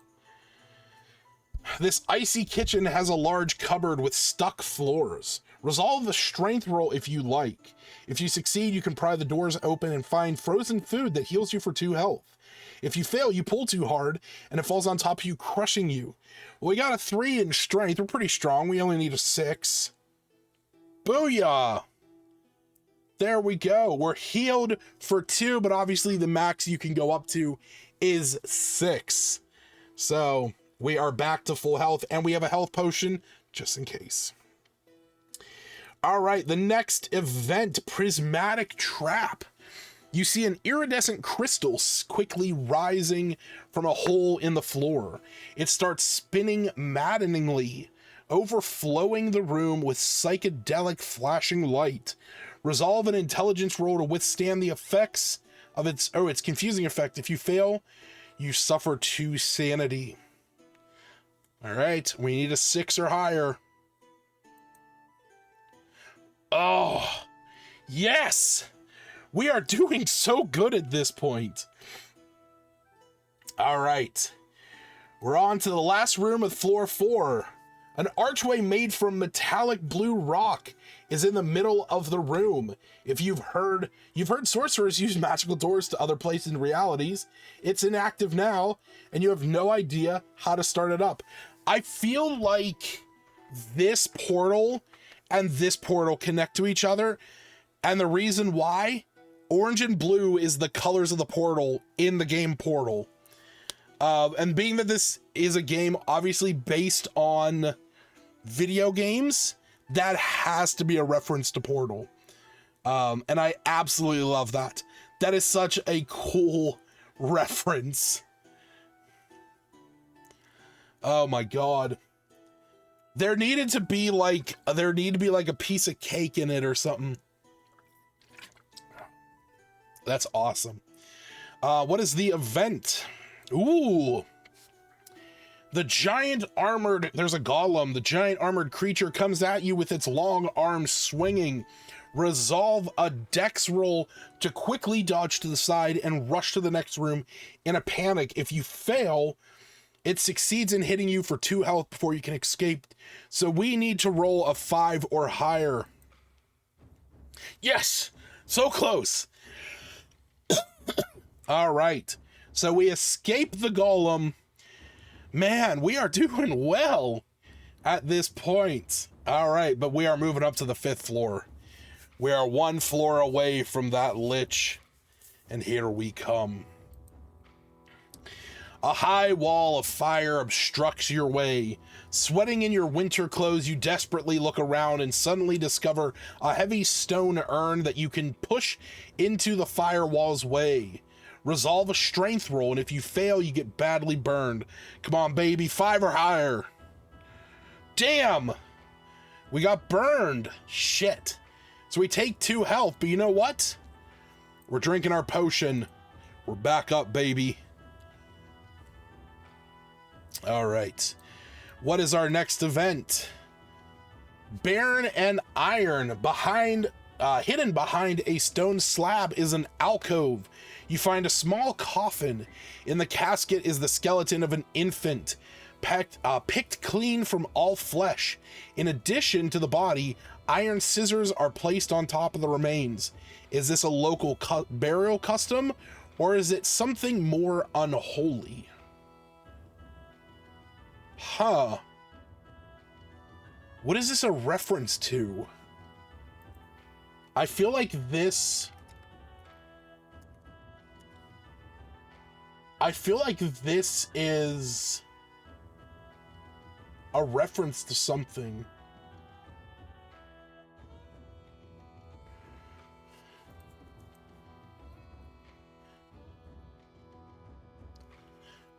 This icy kitchen has a large cupboard with stuck floors. Resolve the strength roll if you like. If you succeed, you can pry the doors open and find frozen food that heals you for 2 health. If you fail, you pull too hard and it falls on top of you, crushing you. Well, we got a 3 in strength. We're pretty strong. We only need a 6. Booyah! There we go. We're healed for 2, but obviously the max you can go up to is 6. So we are back to full health, and we have a health potion just in case. All right, the next event, Prismatic Trap. You see an iridescent crystal quickly rising from a hole in the floor. It starts spinning maddeningly, overflowing the room with psychedelic flashing light. Resolve an intelligence roll to withstand the effects of its confusing effect. If you fail, you suffer 2 sanity. All right, we need a 6 or higher. Oh, yes! We are doing so good at this point. All right, we're on to the last room of floor 4. An archway made from metallic blue rock is in the middle of the room. If you've heard sorcerers use magical doors to other places and realities, it's inactive now, and you have no idea how to start it up. I feel like this portal and this portal connect to each other, and the reason why, orange and blue is the colors of the portal in the game Portal. And being that this is a game obviously based on video games, that has to be a reference to Portal. And I absolutely love that. That is such a cool reference. Oh my god. There needed to be like a piece of cake in it or something. That's awesome. What is the event? Ooh. There's a golem. The giant armored creature comes at you with its long arms swinging. Resolve a dex roll to quickly dodge to the side and rush to the next room in a panic. If you fail, it succeeds in hitting you for 2 health before you can escape. So we need to roll a 5 or higher. Yes! So close! All right. So we escape the golem. Man, we are doing well at this point. All right, but we are moving up to the 5th floor. We are one floor away from that lich, and here we come. A high wall of fire obstructs your way. Sweating in your winter clothes, you desperately look around and suddenly discover a heavy stone urn that you can push into the firewall's way. Resolve a strength roll, and if you fail, you get badly burned. Come on, baby, 5 or higher. Damn! We got burned. Shit. So we take 2 health, but you know what? We're drinking our potion. We're back up, baby. All right. What is our next event? Baron and Iron. Hidden behind a stone slab is an alcove. You find a small coffin. In the casket is the skeleton of an infant, picked clean from all flesh. In addition to the body, iron scissors are placed on top of the remains. Is this a local burial custom, or is it something more unholy? Huh. What is this a reference to? I feel like this... is a reference to something.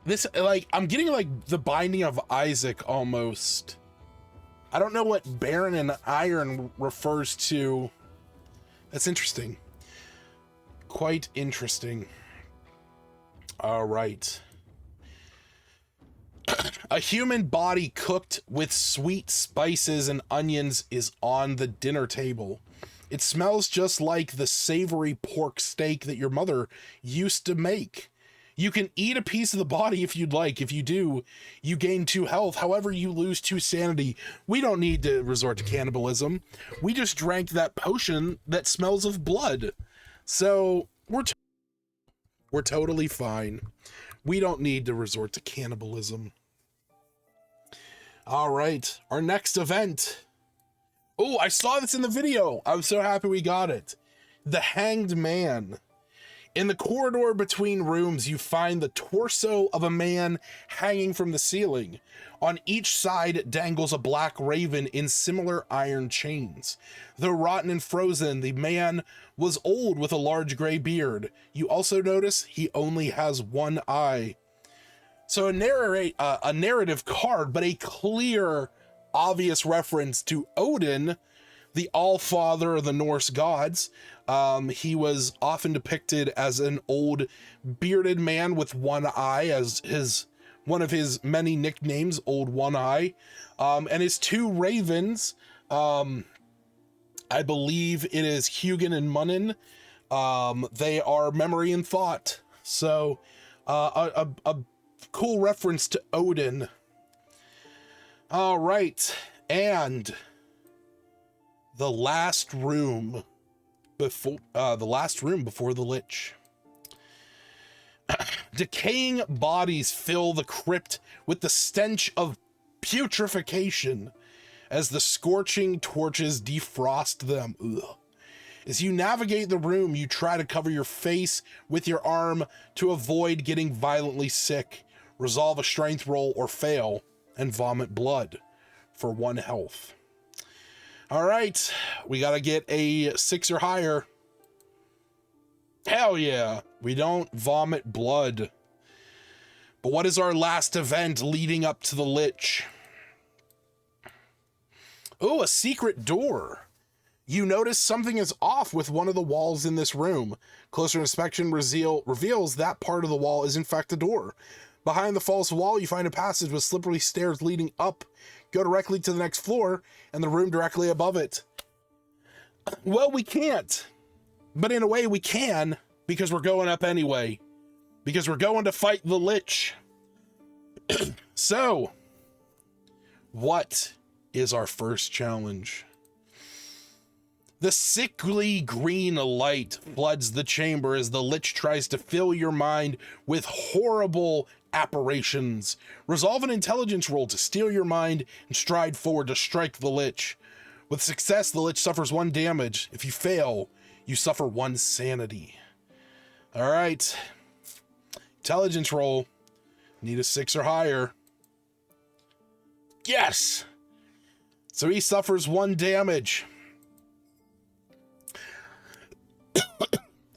This, like, I'm getting like the Binding of Isaac almost. I don't know what Baron and Iron refers to. That's interesting. Quite interesting. All right. A human body cooked with sweet spices and onions is on the dinner table. It smells just like the savory pork steak that your mother used to make. You can eat a piece of the body if you'd like. If you do, you gain 2 health. However, you lose 2 sanity. We don't need to resort to cannibalism. We just drank that potion that smells of blood. So we're totally fine. We don't need to resort to cannibalism. All right, our next event. Oh, I saw this in the video. I'm so happy we got it. The Hanged Man. In the corridor between rooms, you find the torso of a man hanging from the ceiling. On each side dangles a black raven in similar iron chains. Though rotten and frozen, the man was old with a large gray beard. You also notice he only has 1 eye. So a narrative card, but a clear, obvious reference to Odin, the All-Father of the Norse gods. He was often depicted as an old bearded man with 1 eye as one of his many nicknames, Old One Eye. And his 2 ravens, I believe it is Hugin and Munnin. They are memory and thought. So a cool reference to Odin. All right, and the last room before the Lich. Decaying bodies fill the crypt with the stench of putrefaction as the scorching torches defrost them. Ugh. As you navigate the room, you try to cover your face with your arm to avoid getting violently sick. Resolve a strength roll or fail and vomit blood for 1 health. All right, we gotta get a 6 or higher. Hell yeah, we don't vomit blood. But what is our last event leading up to the Lich? Oh, a secret door. You notice something is off with one of the walls in this room. Closer inspection reveals that part of the wall is in fact a door. Behind the false wall, you find a passage with slippery stairs leading up. Go directly to the next floor and the room directly above it. Well, we can't. But in a way we can, because we're going up anyway. Because we're going to fight the Lich. So, what is our first challenge? The sickly green light floods the chamber as the Lich tries to fill your mind with horrible apparitions. Resolve an intelligence roll to steal your mind and stride forward to strike the Lich. With success, the Lich suffers 1 damage. If you fail, you suffer 1 sanity. All right. Intelligence roll. Need a 6 or higher. Yes! So he suffers 1 damage.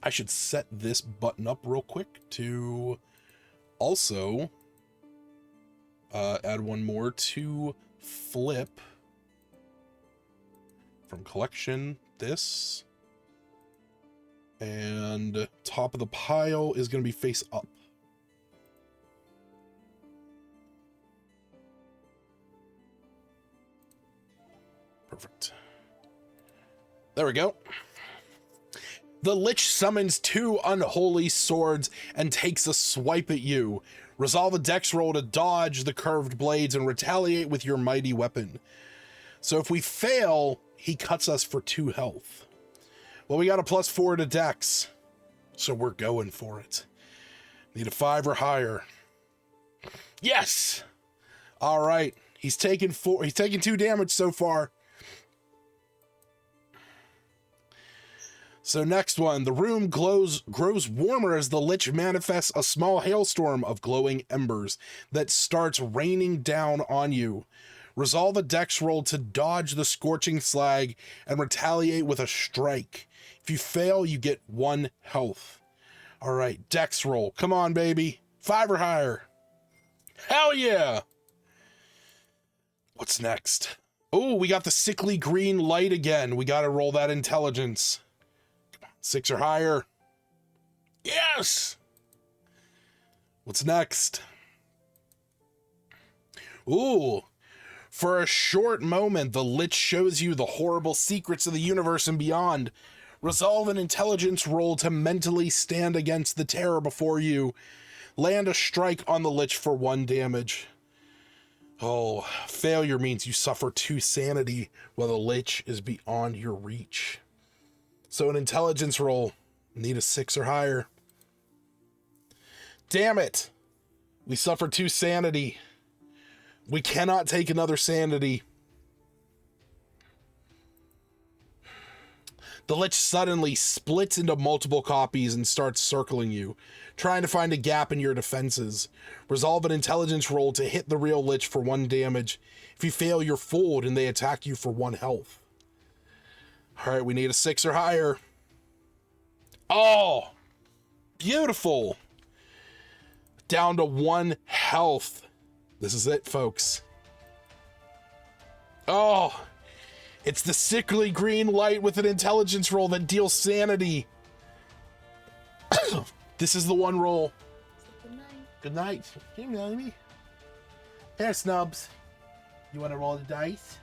I should set this button up real quick to also add one more to flip from collection. This. And top of the pile is going to be face up. Perfect. There we go. The Lich summons 2 unholy swords and takes a swipe at you. Resolve a dex roll to dodge the curved blades and retaliate with your mighty weapon. So if we fail, he cuts us for 2 health. Well, we got a +4 to dex, so we're going for it. Need a 5 or higher. Yes! All right. He's taken 2 damage so far. So next one, the room grows warmer as the Lich manifests a small hailstorm of glowing embers that starts raining down on you. Resolve a dex roll to dodge the scorching slag and retaliate with a strike. If you fail, you get 1 health. All right, dex roll. Come on, baby. 5 or higher. Hell yeah! What's next? Oh, we got the sickly green light again. We got to roll that intelligence. 6 or higher. Yes! What's next? Ooh. For a short moment, the Lich shows you the horrible secrets of the universe and beyond. Resolve an intelligence roll to mentally stand against the terror before you. Land a strike on the Lich for 1 damage. Oh, failure means you suffer 2 sanity while the Lich is beyond your reach. So an intelligence roll. Need a 6 or higher. Damn it! We suffer 2 sanity. We cannot take another sanity. The Lich suddenly splits into multiple copies and starts circling you, trying to find a gap in your defenses. Resolve an intelligence roll to hit the real Lich for 1 damage. If you fail, you're fooled and they attack you for 1 health. All right, we need a 6 or higher. Oh, beautiful. Down to 1 health. This is it, folks. Oh, it's the sickly green light with an intelligence roll that deals sanity. This is the 1 roll. Good night. Good night. Good night, me. Here, Snubs. You want to roll the dice?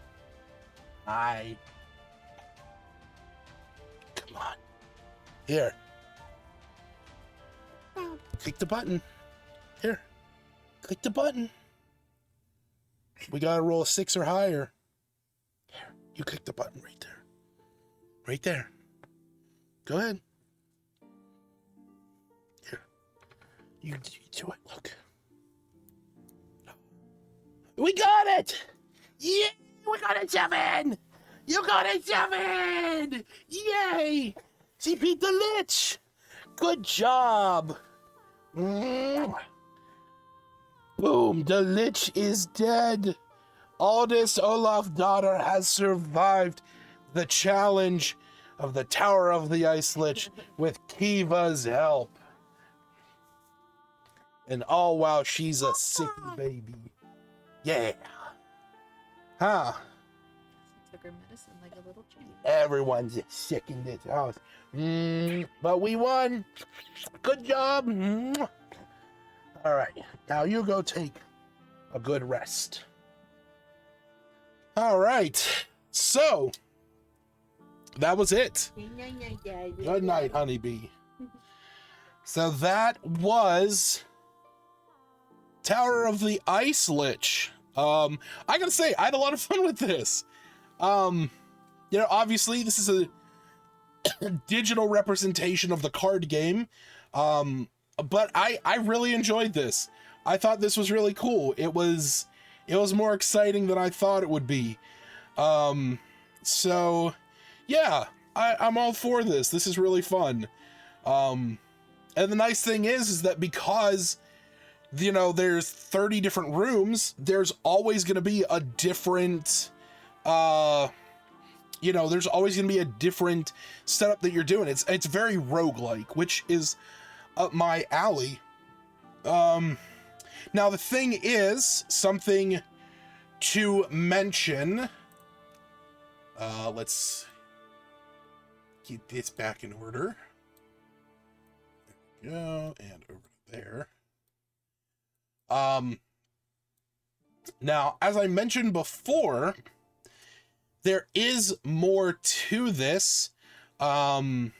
Hi. Come on. Here. Click the button. Here. Click the button. We gotta roll a 6 or higher. Here. You click the button right there. Right there. Go ahead. Here. You do it. Look. We got it! Yeah! We got a 7! You got a 7! Yay! She beat the Lich! Good job! Boom! The Lich is dead! Aldous Olaf daughter has survived the challenge of the Tower of the Ice Lich with Kiva's help. And all while she's a sick baby. Yeah. Huh? She took her medicine like a little child. Everyone's sick in this house. But we won. Good job. All right. Now you go take a good rest. All right. So that was it. Good night, honeybee. So that was Tower of the Ice Lich. I gotta say, I had a lot of fun with this. You know, obviously this is a digital representation of the card game. But I really enjoyed this. I thought this was really cool. It was more exciting than I thought it would be. So yeah, I'm all for this. This is really fun. And the nice thing is that because, you know, there's 30 different rooms, there's always going to be a different, you know, there's always going to be a different setup that you're doing. It's very roguelike, which is up my alley. Now the thing is, something to mention, let's get this back in order. There we go, and over there. Now, as I mentioned before, there is more to this. Over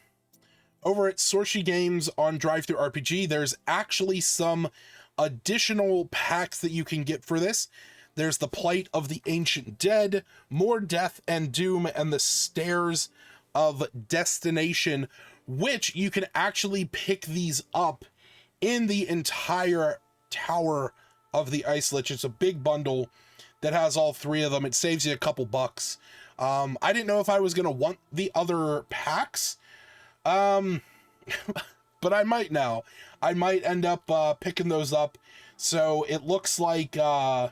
at Sorshi Games on DriveThruRPG, there's actually some additional packs that you can get for this. There's the Plight of the Ancient Dead, More Death and Doom, and the Stairs of Destination, which you can actually pick these up in the entire Tower of the Ice Lich. It's a big bundle that has all three of them. It saves you a couple bucks. I didn't know if I was going to want the other packs, but I might now. I might end up picking those up. So it looks like the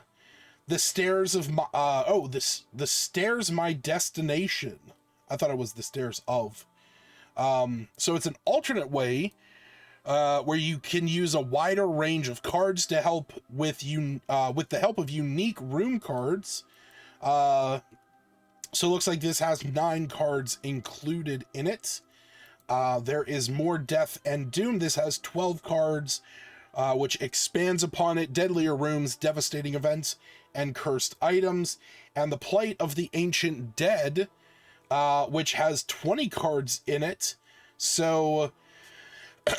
Stairs of my the Stairs My Destination. I thought it was the Stairs of. So it's an alternate way where you can use a wider range of cards to help with the help of unique room cards. So it looks like this has 9 cards included in it. There is More Death and Doom. This has 12 cards, which expands upon it: deadlier rooms, devastating events, and cursed items. And the Plight of the Ancient Dead, which has 20 cards in it. So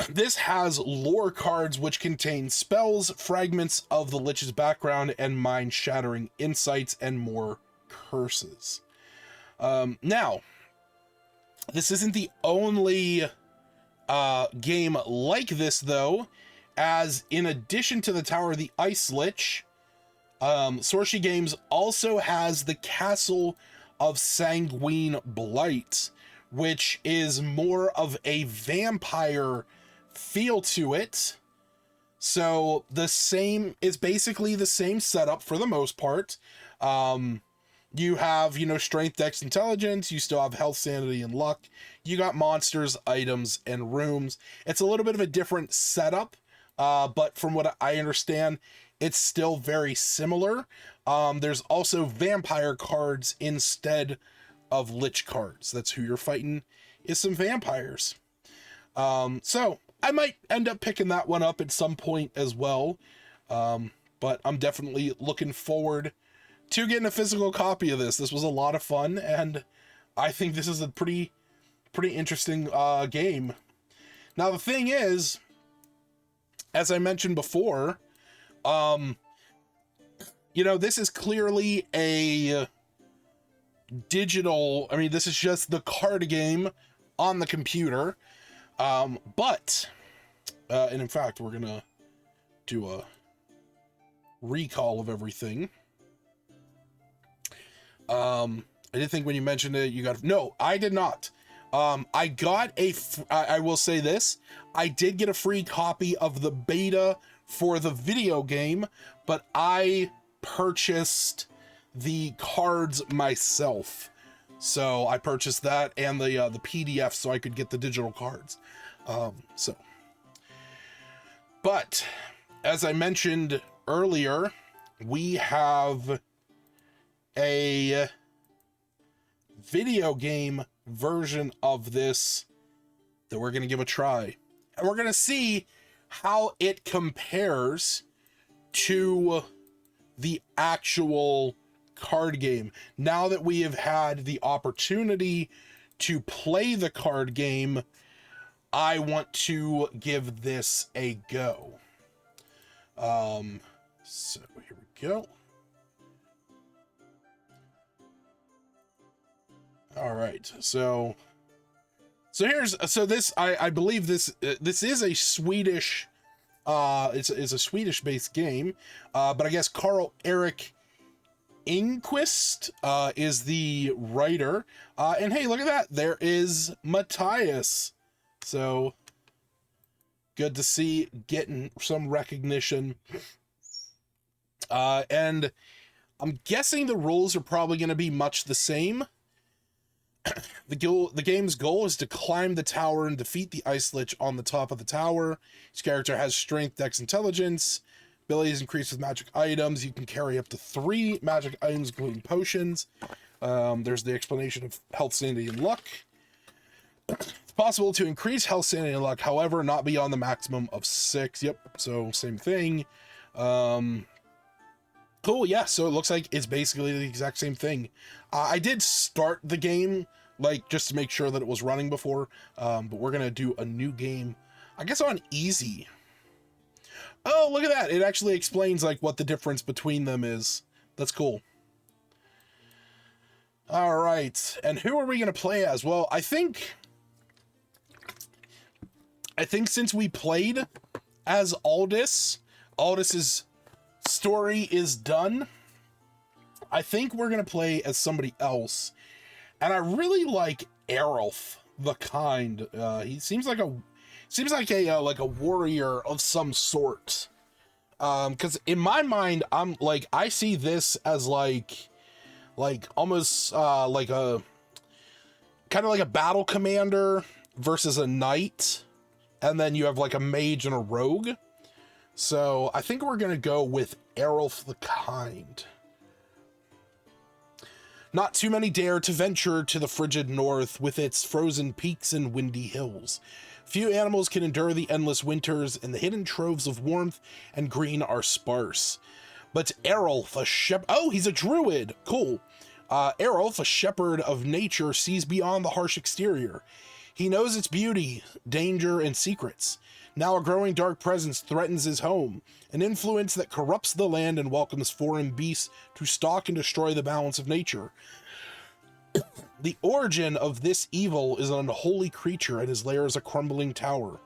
this has lore cards which contain spells, fragments of the Lich's background, and mind-shattering insights, and more curses. Now, this isn't the only game like this, though, as in addition to the Tower of the Ice Lich, Sorshi Games also has the Castle of Sanguine Blight, which is more of a vampire feel to it. So it's basically the same setup for the most part. You have, strength, dex, intelligence. You still have health, sanity, and luck. You got monsters, items, and rooms. It's a little bit of a different setup, but from what I understand, it's still very similar. There's also vampire cards instead of lich cards. That's who you're fighting, is some vampires. So I might end up picking that one up at some point as well. But I'm definitely looking forward to getting a physical copy of this. This was a lot of fun, and I think this is a pretty interesting game. Now the thing is, as I mentioned before, this is clearly a digital, this is just the card game on the computer. But in fact, we're gonna do a recall of everything. I didn't think when you mentioned it, no, I did not. I got I will say this, I did get a free copy of the beta for the video game, but I purchased the cards myself. So I purchased that and the PDF so I could get the digital cards. But as I mentioned earlier, we have a video game version of this that we're going to give a try. And we're going to see how it compares to the actual card game. Now that we have had the opportunity to play the card game, I want to give this a go. So here we go. All right, so this, I believe this is a Swedish, it's a Swedish based game, but I guess Carl Erik Inquist is the writer. And hey, look at that. There is Matthias. So good to see getting some recognition. And I'm guessing the rules are probably going to be much the same. The game's goal is to climb the tower and defeat the Ice Lich on the top of the tower. Each character has strength, dex, intelligence. Abilities increase with magic items. You can carry up to 3 magic items, including potions. There's the explanation of health, sanity, and luck. It's possible to increase health, sanity, and luck, however, not beyond the maximum of 6. Yep, so same thing. Cool, yeah, so it looks like it's basically the exact same thing. I did start the game, like, just to make sure that it was running before, but we're gonna do a new game, I guess on easy. Oh, look at that. It actually explains, like, what the difference between them is. That's cool. All right, and who are we gonna play as? Well, I think since we played as Aldis's story is done, I think we're gonna play as somebody else, and I really like Errolf the Kind. He seems like a warrior of some sort. Because in my mind, I'm like, I see this as like almost like a kind of like a battle commander versus a knight, and then you have like a mage and a rogue. So I think we're gonna go with Errolf the Kind. Not too many dare to venture to the frigid north with its frozen peaks and windy hills. Few animals can endure the endless winters, and the hidden troves of warmth and green are sparse. But Errolf, he's a druid. Cool. Errolf, a shepherd of nature, sees beyond the harsh exterior. He knows its beauty, danger, and secrets. Now a growing dark presence threatens his home, an influence that corrupts the land and welcomes foreign beasts to stalk and destroy the balance of nature. The origin of this evil is an unholy creature, and his lair is a crumbling tower.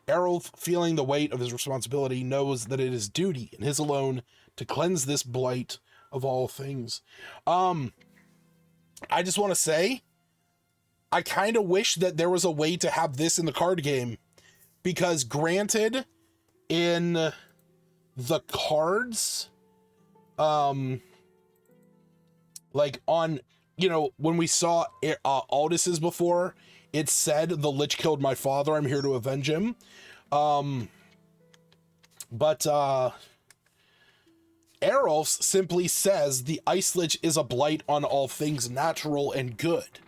Errolf, feeling the weight of his responsibility, knows that it is duty, and his alone, to cleanse this blight of all things. I just want to say, I kind of wish that there was a way to have this in the card game. Because granted, in the cards, like on, when we saw Aldis's before, it said, "The Lich killed my father, I'm here to avenge him." But Errolf simply says, "The Ice Lich is a blight on all things natural and good."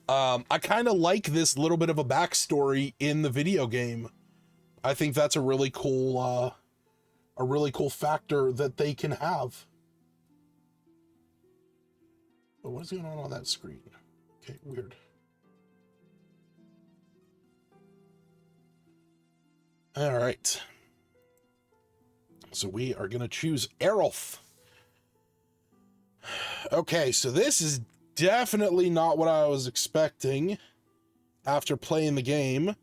I kind of like this little bit of a backstory in the video game. I think that's a really cool factor that they can have. But what is going on that screen? Okay, weird. All right. So we are going to choose Errolf. Okay, so this is definitely not what I was expecting after playing the game.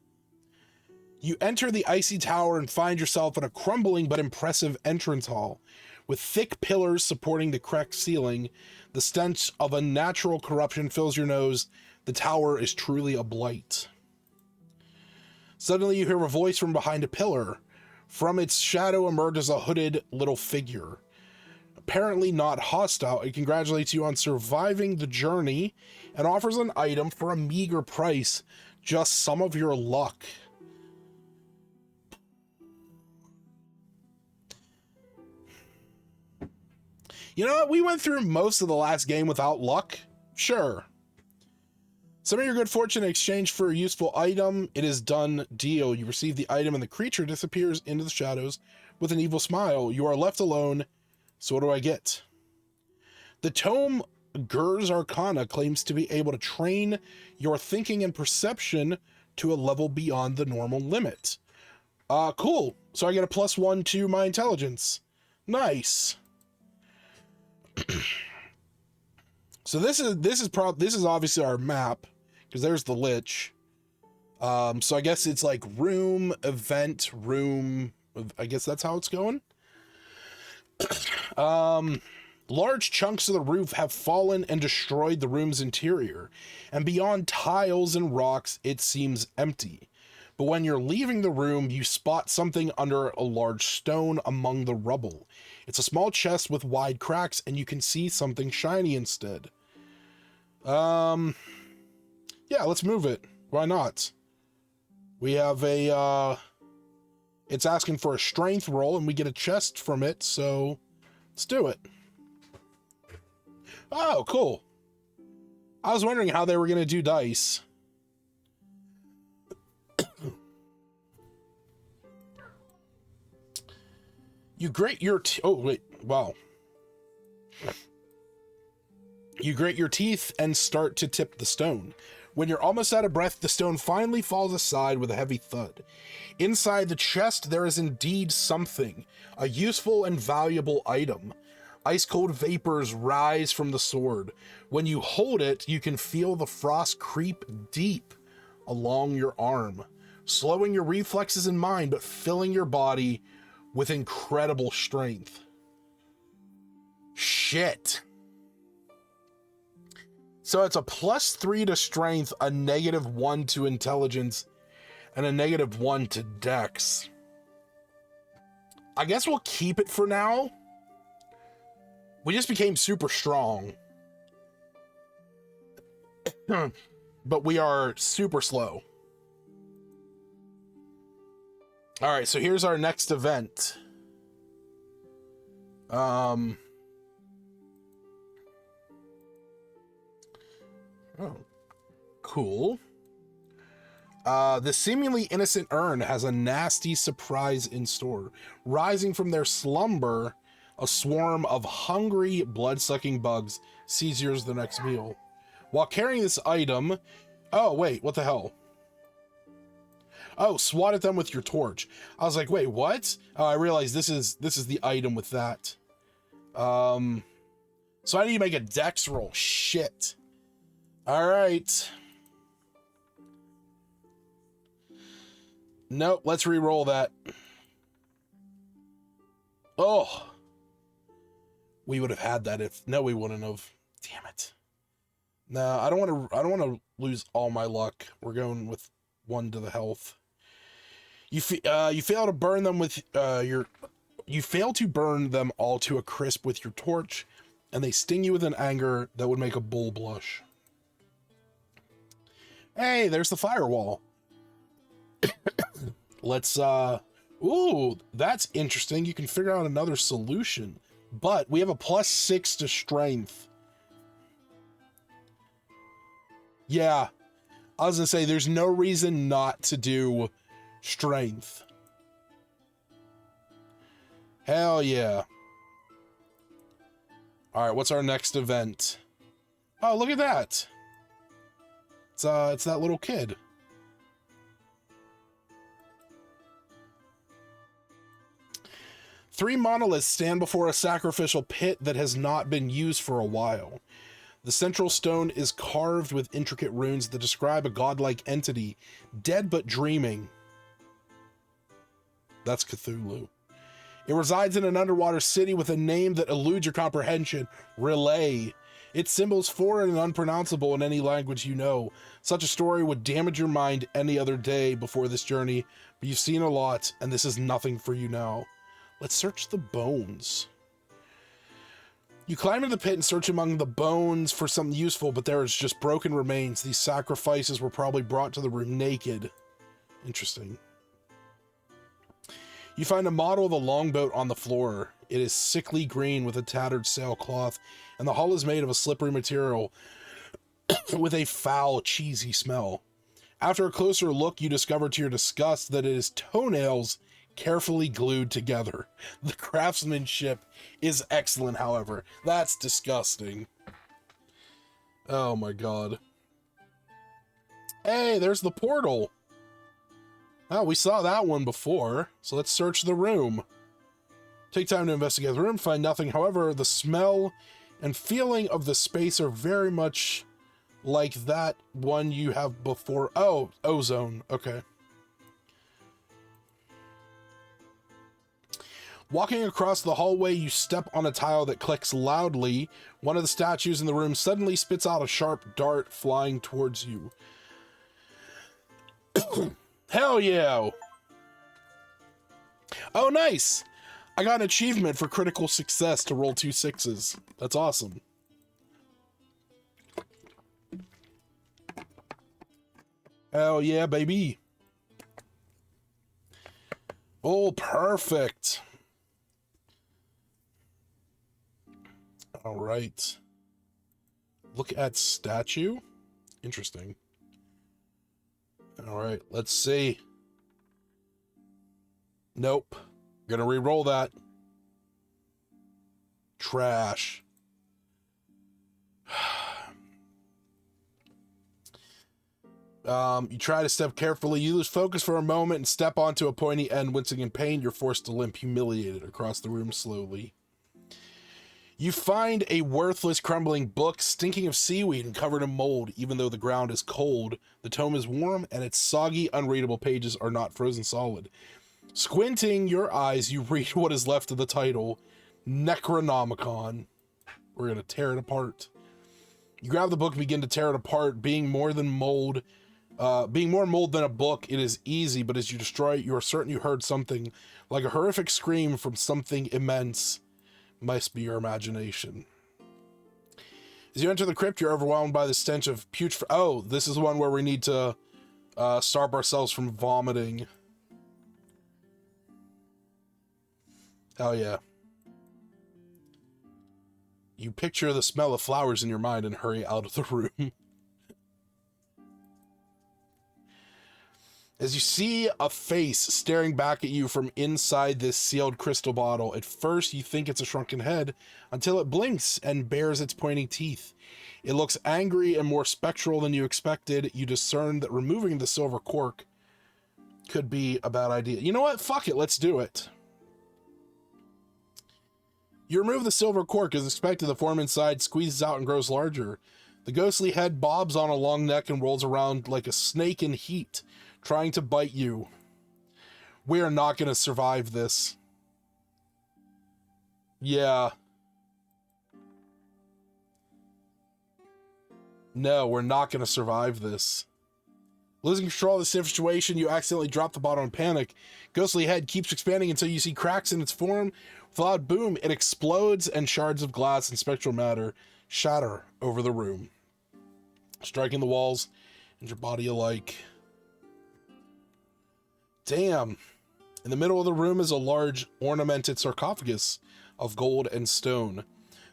You enter the icy tower and find yourself in a crumbling but impressive entrance hall. With thick pillars supporting the cracked ceiling, the stench of unnatural corruption fills your nose. The tower is truly a blight. Suddenly you hear a voice from behind a pillar. From its shadow emerges a hooded little figure. Apparently not hostile, it congratulates you on surviving the journey and offers an item for a meager price, just some of your luck. You know what? We went through most of the last game without luck. Sure. Some of your good fortune in exchange for a useful item. It is done deal. You receive the item and the creature disappears into the shadows with an evil smile. You are left alone. So what do I get? The tome Gur's Arcana claims to be able to train your thinking and perception to a level beyond the normal limit. Cool. So I get a +1 to my intelligence. Nice. So this is obviously our map, because there's the Lich. So I guess it's like room, event, room. I guess that's how it's going. Large chunks of the roof have fallen and destroyed the room's interior, and beyond tiles and rocks, it seems empty. But when you're leaving the room, you spot something under a large stone among the rubble. It's a small chest with wide cracks, and you can see something shiny instead. Yeah, let's move it. Why not? We have a, it's asking for a strength roll, and we get a chest from it, so let's do it. Oh, cool. I was wondering how they were going to do dice. You grate your oh wait, wow. You grate your teeth and start to tip the stone. When you're almost out of breath, the stone finally falls aside with a heavy thud. Inside the chest, there is indeed something, a useful and valuable item. Ice-cold vapors rise from the sword. When you hold it, you can feel the frost creep deep along your arm, slowing your reflexes and mind, but filling your body with incredible strength. Shit. So it's a +3 to strength, a -1 to intelligence, and a -1 to dex. I guess we'll keep it for now. We just became super strong. But we are super slow. All right, so here's our next event. Oh, cool. The seemingly innocent urn has a nasty surprise in store. Rising from their slumber, a swarm of hungry, blood-sucking bugs seizures the next meal. While carrying this item... Oh, wait, what the hell? Oh, swat at them with your torch. I was like, wait, what? Oh, I realized this is the item with that. So I need to make a dex roll. Shit. All right. Nope, let's re-roll that. Oh. We would have had that if... No, we wouldn't have. Damn it. No, I don't want to lose all my luck. We're going with 1 to the health. You fail to burn them with you fail to burn them all to a crisp with your torch, and they sting you with an anger that would make a bull blush. Hey, there's the firewall. Let's ooh, that's interesting. You can figure out another solution, but we have a +6 to strength. Yeah, I was gonna say there's no reason not to do strength. Hell yeah. All right, what's our next event? Oh, look at that. It's that little kid. Three monoliths stand before a sacrificial pit that has not been used for a while. The central stone is carved with intricate runes that describe a godlike entity, dead but dreaming. That's Cthulhu. It resides in an underwater city with a name that eludes your comprehension, Relay. Its symbols foreign and unpronounceable in any language you know. Such a story would damage your mind any other day before this journey, but you've seen a lot, and this is nothing for you now. Let's search the bones. You climb into the pit and search among the bones for something useful, but there is just broken remains. These sacrifices were probably brought to the room naked. Interesting. You find a model of a longboat on the floor. It is sickly green with a tattered sailcloth, and the hull is made of a slippery material with a foul, cheesy smell. After a closer look, you discover to your disgust that it is toenails carefully glued together. The craftsmanship is excellent, however. That's disgusting. Oh my god. Hey, there's the portal. Oh, we saw that one before, so let's search the room. Take time to investigate the room, find nothing. However, the smell and feeling of the space are very much like that one you have before. Oh, ozone. Okay. Walking across the hallway, you step on a tile that clicks loudly. One of the statues in the room suddenly spits out a sharp dart flying towards you. Hell yeah! Oh, nice! I got an achievement for critical success to roll 2 6s. That's awesome. Hell yeah, baby. Oh, perfect. All right. Look at statue. Interesting. All right, let's see. Nope. Gonna re-roll that. Trash. You try to step carefully. You lose focus for a moment and step onto a pointy end. Wincing in pain, you're forced to limp, humiliated, across the room slowly. You find a worthless, crumbling book, stinking of seaweed and covered in mold. Even though the ground is cold, the tome is warm, and its soggy, unreadable pages are not frozen solid. Squinting your eyes, you read what is left of the title, Necronomicon. We're going to tear it apart. You grab the book and begin to tear it apart, being more mold than a book. It is easy, but as you destroy it, you are certain you heard something like a horrific scream from something immense. Must be your imagination. As you enter the crypt, you're overwhelmed by the stench of putrid... Oh, this is the one where we need to stop ourselves from vomiting. Hell yeah. You picture the smell of flowers in your mind and hurry out of the room. As you see a face staring back at you from inside this sealed crystal bottle, at first you think it's a shrunken head until it blinks and bares its pointing teeth. It looks angry and more spectral than you expected. You discern that removing the silver cork could be a bad idea. You know what? Fuck it. Let's do it. You remove the silver cork. As expected, the form inside squeezes out and grows larger. The ghostly head bobs on a long neck and rolls around like a snake in heat, trying to bite you. We are not going to survive this. Yeah. No, we're not going to survive this. Losing control of the situation, you accidentally drop the bottle in panic. Ghostly head keeps expanding until you see cracks in its form. With a loud boom, it explodes and shards of glass and spectral matter shatter over the room, striking the walls and your body alike. Damn. In the middle of the room is a large ornamented sarcophagus of gold and stone.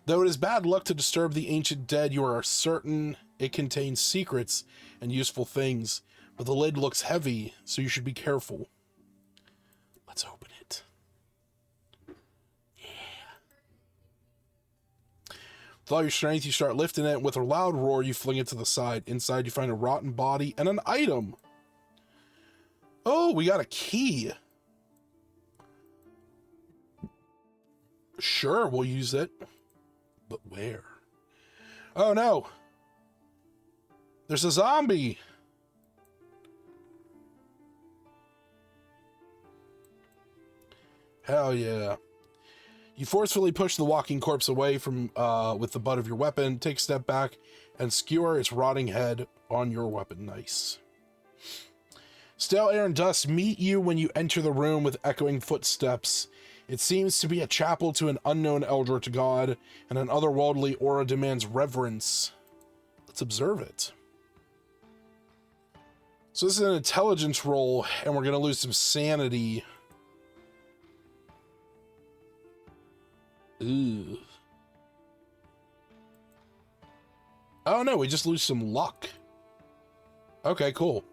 Though it is bad luck to disturb the ancient dead, you are certain it contains secrets and useful things. But the lid looks heavy, so you should be careful. Let's open it. Yeah. With all your strength, you start lifting it. With a loud roar, you fling it to the side. Inside, you find a rotten body and an item. Oh, we got a key. Sure, we'll use it. But where? Oh, no. There's a zombie. Hell yeah. You forcefully push the walking corpse away from with the butt of your weapon, take a step back, and skewer its rotting head on your weapon. Nice. Stale air and dust meet you when you enter the room with echoing footsteps. It seems to be a chapel to an unknown elder to God, and an otherworldly aura demands reverence. Let's observe it. So this is an intelligence roll, and we're going to lose some sanity. Ooh. Oh no, we just lose some luck. Okay, cool.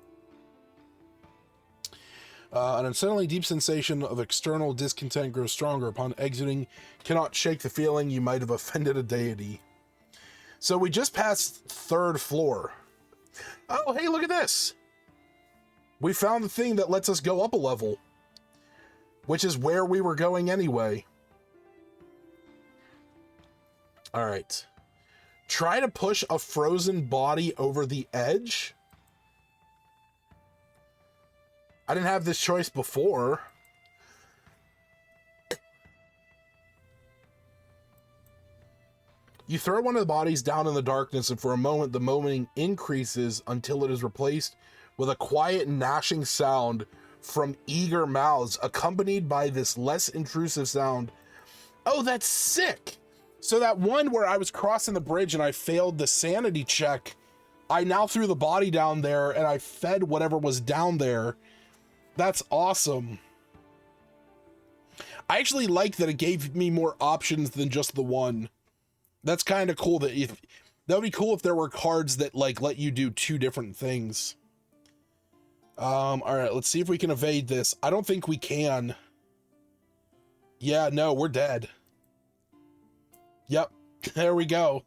An unsettling deep sensation of external discontent grows stronger upon exiting. Cannot shake the feeling you might have offended a deity. So we just passed 3rd floor. Oh, hey, look at this. We found the thing that lets us go up a level, which is where we were going anyway. All right. Try to push a frozen body over the edge. I didn't have this choice before. You throw one of the bodies down in the darkness, and for a moment, the moaning increases until it is replaced with a quiet gnashing sound from eager mouths, accompanied by this less intrusive sound. Oh, that's sick. So that one where I was crossing the bridge and I failed the sanity check, I now threw the body down there and I fed whatever was down there. That's awesome. I actually like that it gave me more options than just the one. That's kind of cool. That would be cool if there were cards that like let you do two different things. All right, let's see if we can evade this. I don't think we can. Yeah, no, we're dead. Yep, there we go.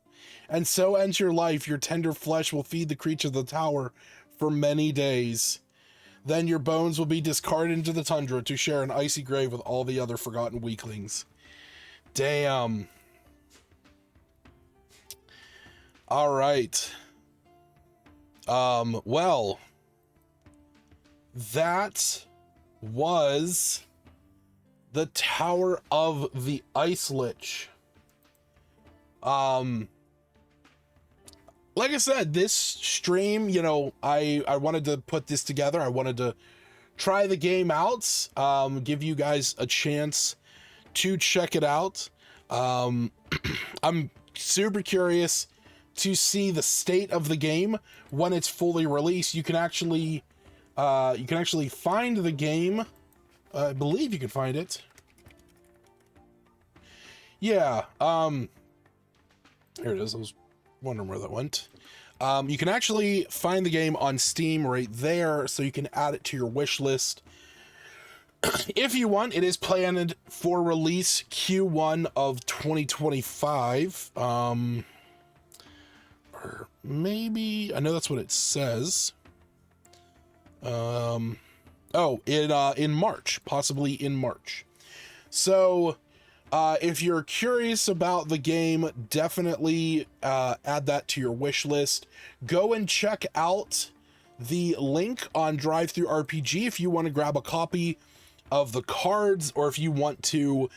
And so ends your life. Your tender flesh will feed the creature of the tower for many days. Then your bones will be discarded into the tundra to share an icy grave with all the other forgotten weaklings. Damn. All right. Well, that was the Tower of the Ice Lich. Like I said, this stream, you know, I wanted to put this together. I wanted to try the game out, give you guys a chance to check it out. I'm super curious to see the state of the game when it's fully released. You can actually find the game. I believe you can find it. Yeah. Here it is. I was wondering where that went. You can actually find the game on Steam right there, so you can add it to your wish list. If you want, it is planned for release Q1 of 2025. Or maybe, I know that's what it says. In March, possibly in March. So, if you're curious about the game, definitely add that to your wish list. Go and check out the link on DriveThruRPG if you want to grab a copy of the cards, or if you want to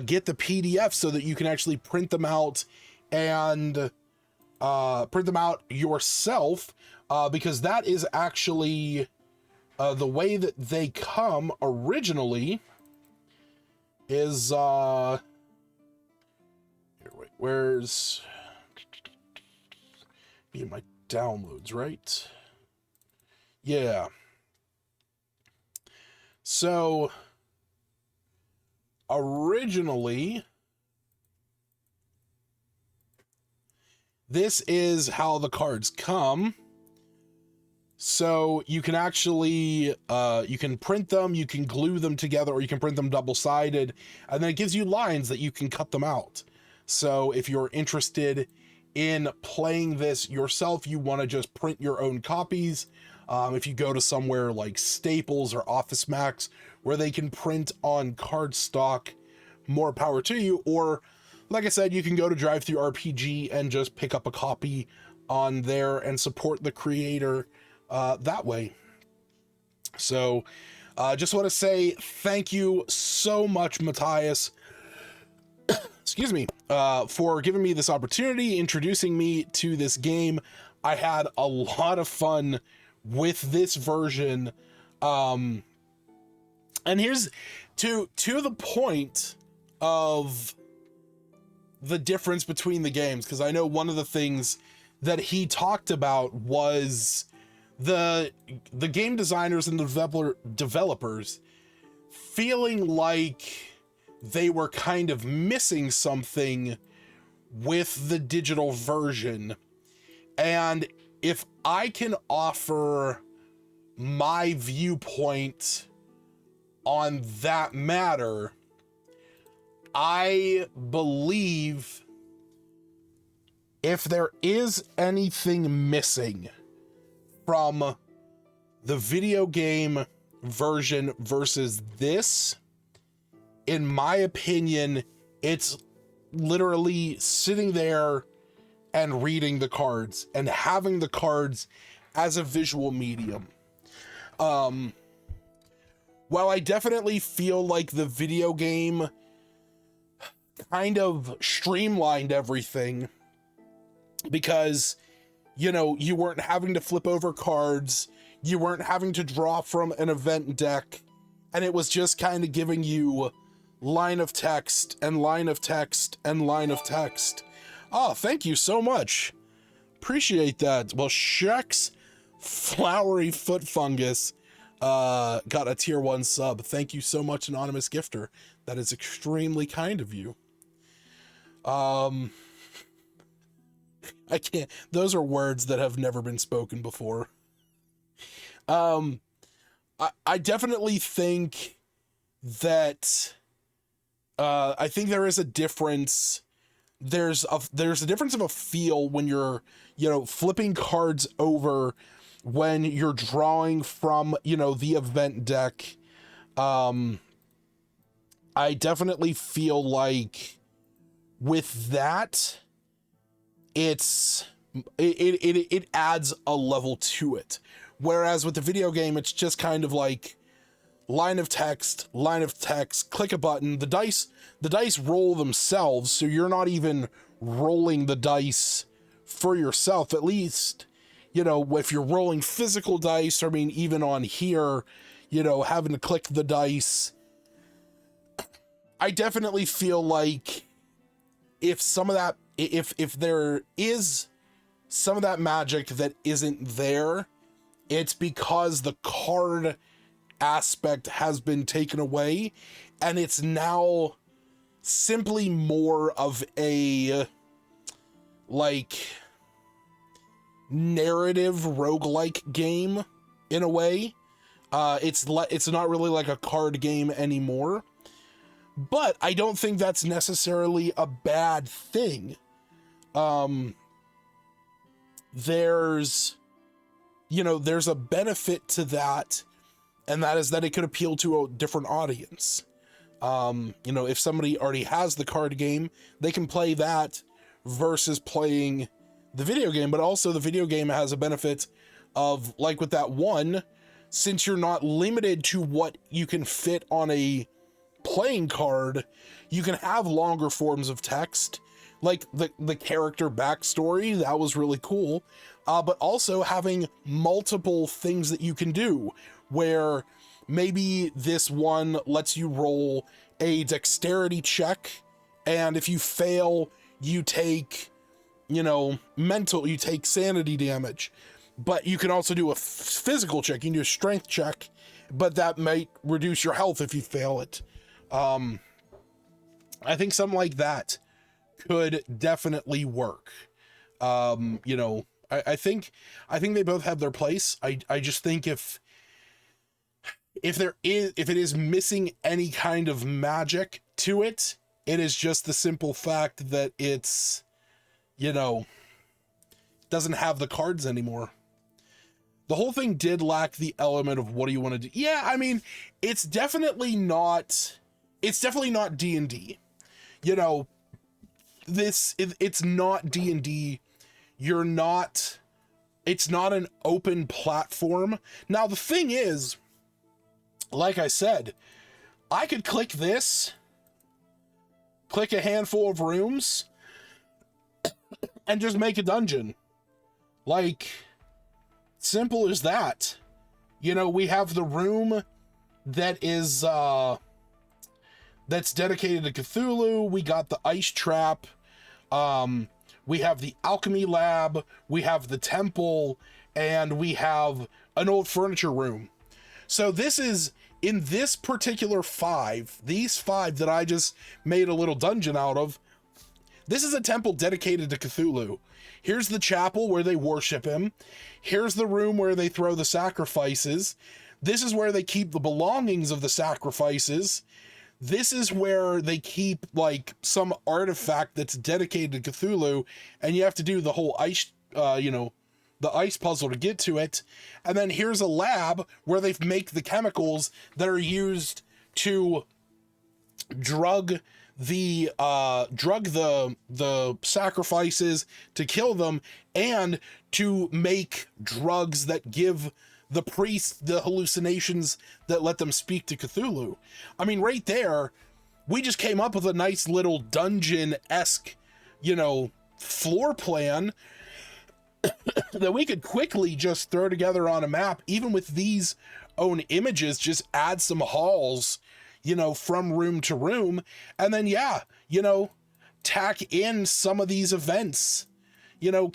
get the PDF so that you can actually print them out and print them out yourself, because that is actually the way that they come originally. Is here, wait, where's be in my downloads, right? Yeah. So originally this is how the cards come. So you can actually, you can print them, you can glue them together, or you can print them double-sided, and then it gives you lines that you can cut them out. So if you're interested in playing this yourself, you want to just print your own copies. If you go to somewhere like Staples or Office Max, where they can print on cardstock, more power to you. Or, like I said, you can go to DriveThruRPG and just pick up a copy on there and support the creator that way. So just want to say thank you so much, Matthias, excuse me, for giving me this opportunity, introducing me to this game. I had a lot of fun with this version, and here's to the point of the difference between the games, because I know one of the things that he talked about was the game designers and the developers feeling like they were kind of missing something with the digital version. And if I can offer my viewpoint on that matter, I believe if there is anything missing from the video game version versus this, in my opinion, it's literally sitting there and reading the cards and having the cards as a visual medium. While I definitely feel like the video game kind of streamlined everything, because, you know, you weren't having to flip over cards, you weren't having to draw from an event deck, and it was just kind of giving you line of text and line of text and line of text. Oh, thank you so much. Appreciate that. Well, Shrek's Flowery Foot Fungus got a tier 1 sub. Thank you so much, anonymous gifter. That is extremely kind of you. I can't, those are words that have never been spoken before. I definitely think that I think there is a difference. There's a difference of a feel when you're, you know, flipping cards over, when you're drawing from, you know, the event deck. I definitely feel like with that, it adds a level to it. Whereas with the video game, it's just kind of like line of text, click a button. The dice roll themselves, so you're not even rolling the dice for yourself. At least, you know, if you're rolling physical dice, I mean, even on here, you know, having to click the dice. I definitely feel like if some of that, if there is some of that magic that isn't there, it's because the card aspect has been taken away, and it's now simply more of a like narrative roguelike game in a way. It's not really like a card game anymore, but I don't think that's necessarily a bad thing. There's a benefit to that, and that is that it could appeal to a different audience. You know, if somebody already has the card game, they can play that versus playing the video game. But also the video game has a benefit of, like with that one, since you're not limited to what you can fit on a playing card, you can have longer forms of text, like the character backstory. That was really cool. But also having multiple things that you can do, where maybe this one lets you roll a dexterity check, and if you fail, you take, you take sanity damage. But you can also do a physical check. You can do a strength check, but that might reduce your health if you fail it. I think something like that could definitely work. I think they both have their place. I just think if it is missing any kind of magic to it, it is just the simple fact that it's, doesn't have the cards anymore. The whole thing did lack the element of what do you want to do? Yeah, I mean, it's definitely not D&D. It's not D&D. It's not an open platform. Now, the thing is, like I said, I could click this, click a handful of rooms, and just make a dungeon. Like, simple as that. We have the room that is, that's dedicated to Cthulhu. We got the ice trap. We have the alchemy lab. We have the temple, and we have an old furniture room. So this is, in this particular these five that I just made a little dungeon out of, this is a temple dedicated to Cthulhu. Here's the chapel where they worship him. Here's the room where they throw the sacrifices. This is where they keep the belongings of the sacrifices. This is where they keep, like, some artifact that's dedicated to Cthulhu, and you have to do the whole ice, the ice puzzle to get to it. And then here's a lab where they make the chemicals that are used to drug the sacrifices to kill them, and to make drugs that give the priests the hallucinations that let them speak to Cthulhu. I mean, right there, we just came up with a nice little dungeon-esque, floor plan that we could quickly just throw together on a map, even with these own images, just add some halls, you know, from room to room. And then, yeah, you know, tack in some of these events, you know,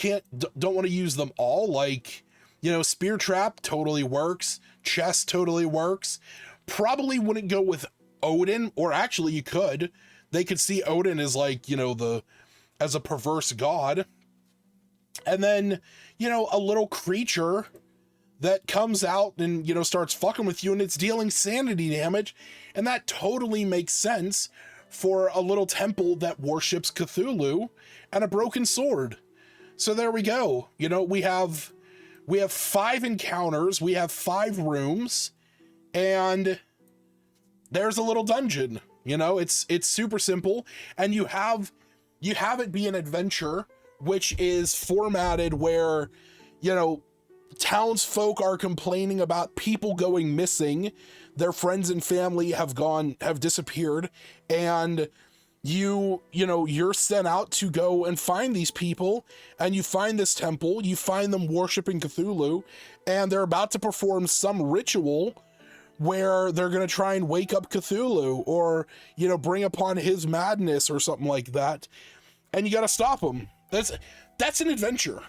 don't want to use them all. Like, you know, spear trap totally works. Chest totally works. Probably wouldn't go with Odin, or actually you could. They could see Odin as like, you know, as a perverse god. And then, you know, a little creature that comes out and, you know, starts fucking with you and it's dealing sanity damage. And that totally makes sense for a little temple that worships Cthulhu and a broken sword. So there we go. You know, we have 5 encounters, we have 5 rooms, and there's a little dungeon. You know, it's super simple, and you have it be an adventure, which is formatted where, you know, townsfolk are complaining about people going missing, their friends and family have disappeared, and you're sent out to go and find these people, and you find this temple, you find them worshiping Cthulhu, and they're about to perform some ritual where they're going to try and wake up Cthulhu, or, you know, bring upon his madness or something like that. And you got to stop them. That's an adventure.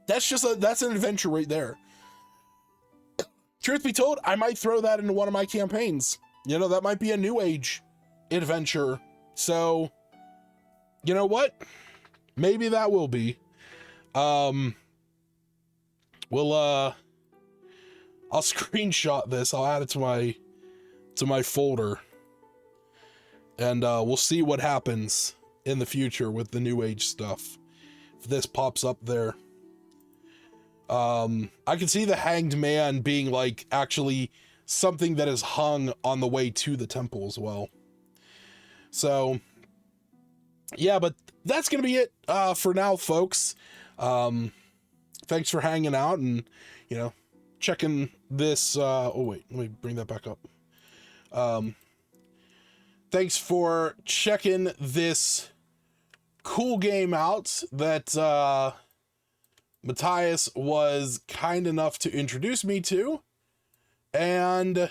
That's an adventure right there. Truth be told, I might throw that into one of my campaigns. You know, that might be a new age adventure. So, you know what? Maybe that will be. I'll screenshot this. I'll add it to my folder. And we'll see what happens in the future with the new age stuff. If this pops up there. I can see the hanged man being like actually something that is hung on the way to the temple as well. So yeah, but that's gonna be it for now, folks. Thanks for hanging out and, you know, checking this. Oh wait, let me bring that back up. Thanks for checking this cool game out that Matthias was kind enough to introduce me to and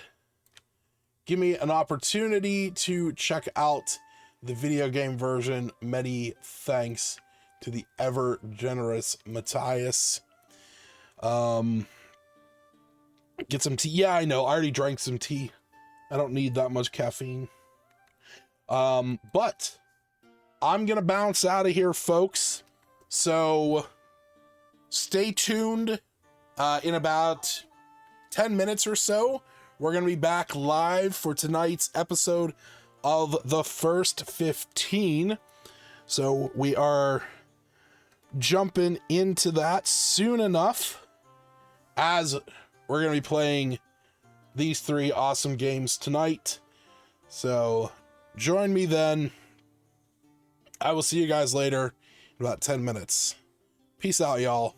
give me an opportunity to check out the video game version. Many thanks to the ever generous Matthias. Get some tea. Yeah, I know. I already drank some tea. I don't need that much caffeine. But I'm gonna bounce out of here, folks. So stay tuned. In about 10 minutes or so, we're gonna be back live for tonight's episode of the First 15. So we are jumping into that soon enough, as we're gonna be playing these 3 awesome games tonight. So join me then. I will see you guys later in about 10 minutes. Peace out, y'all.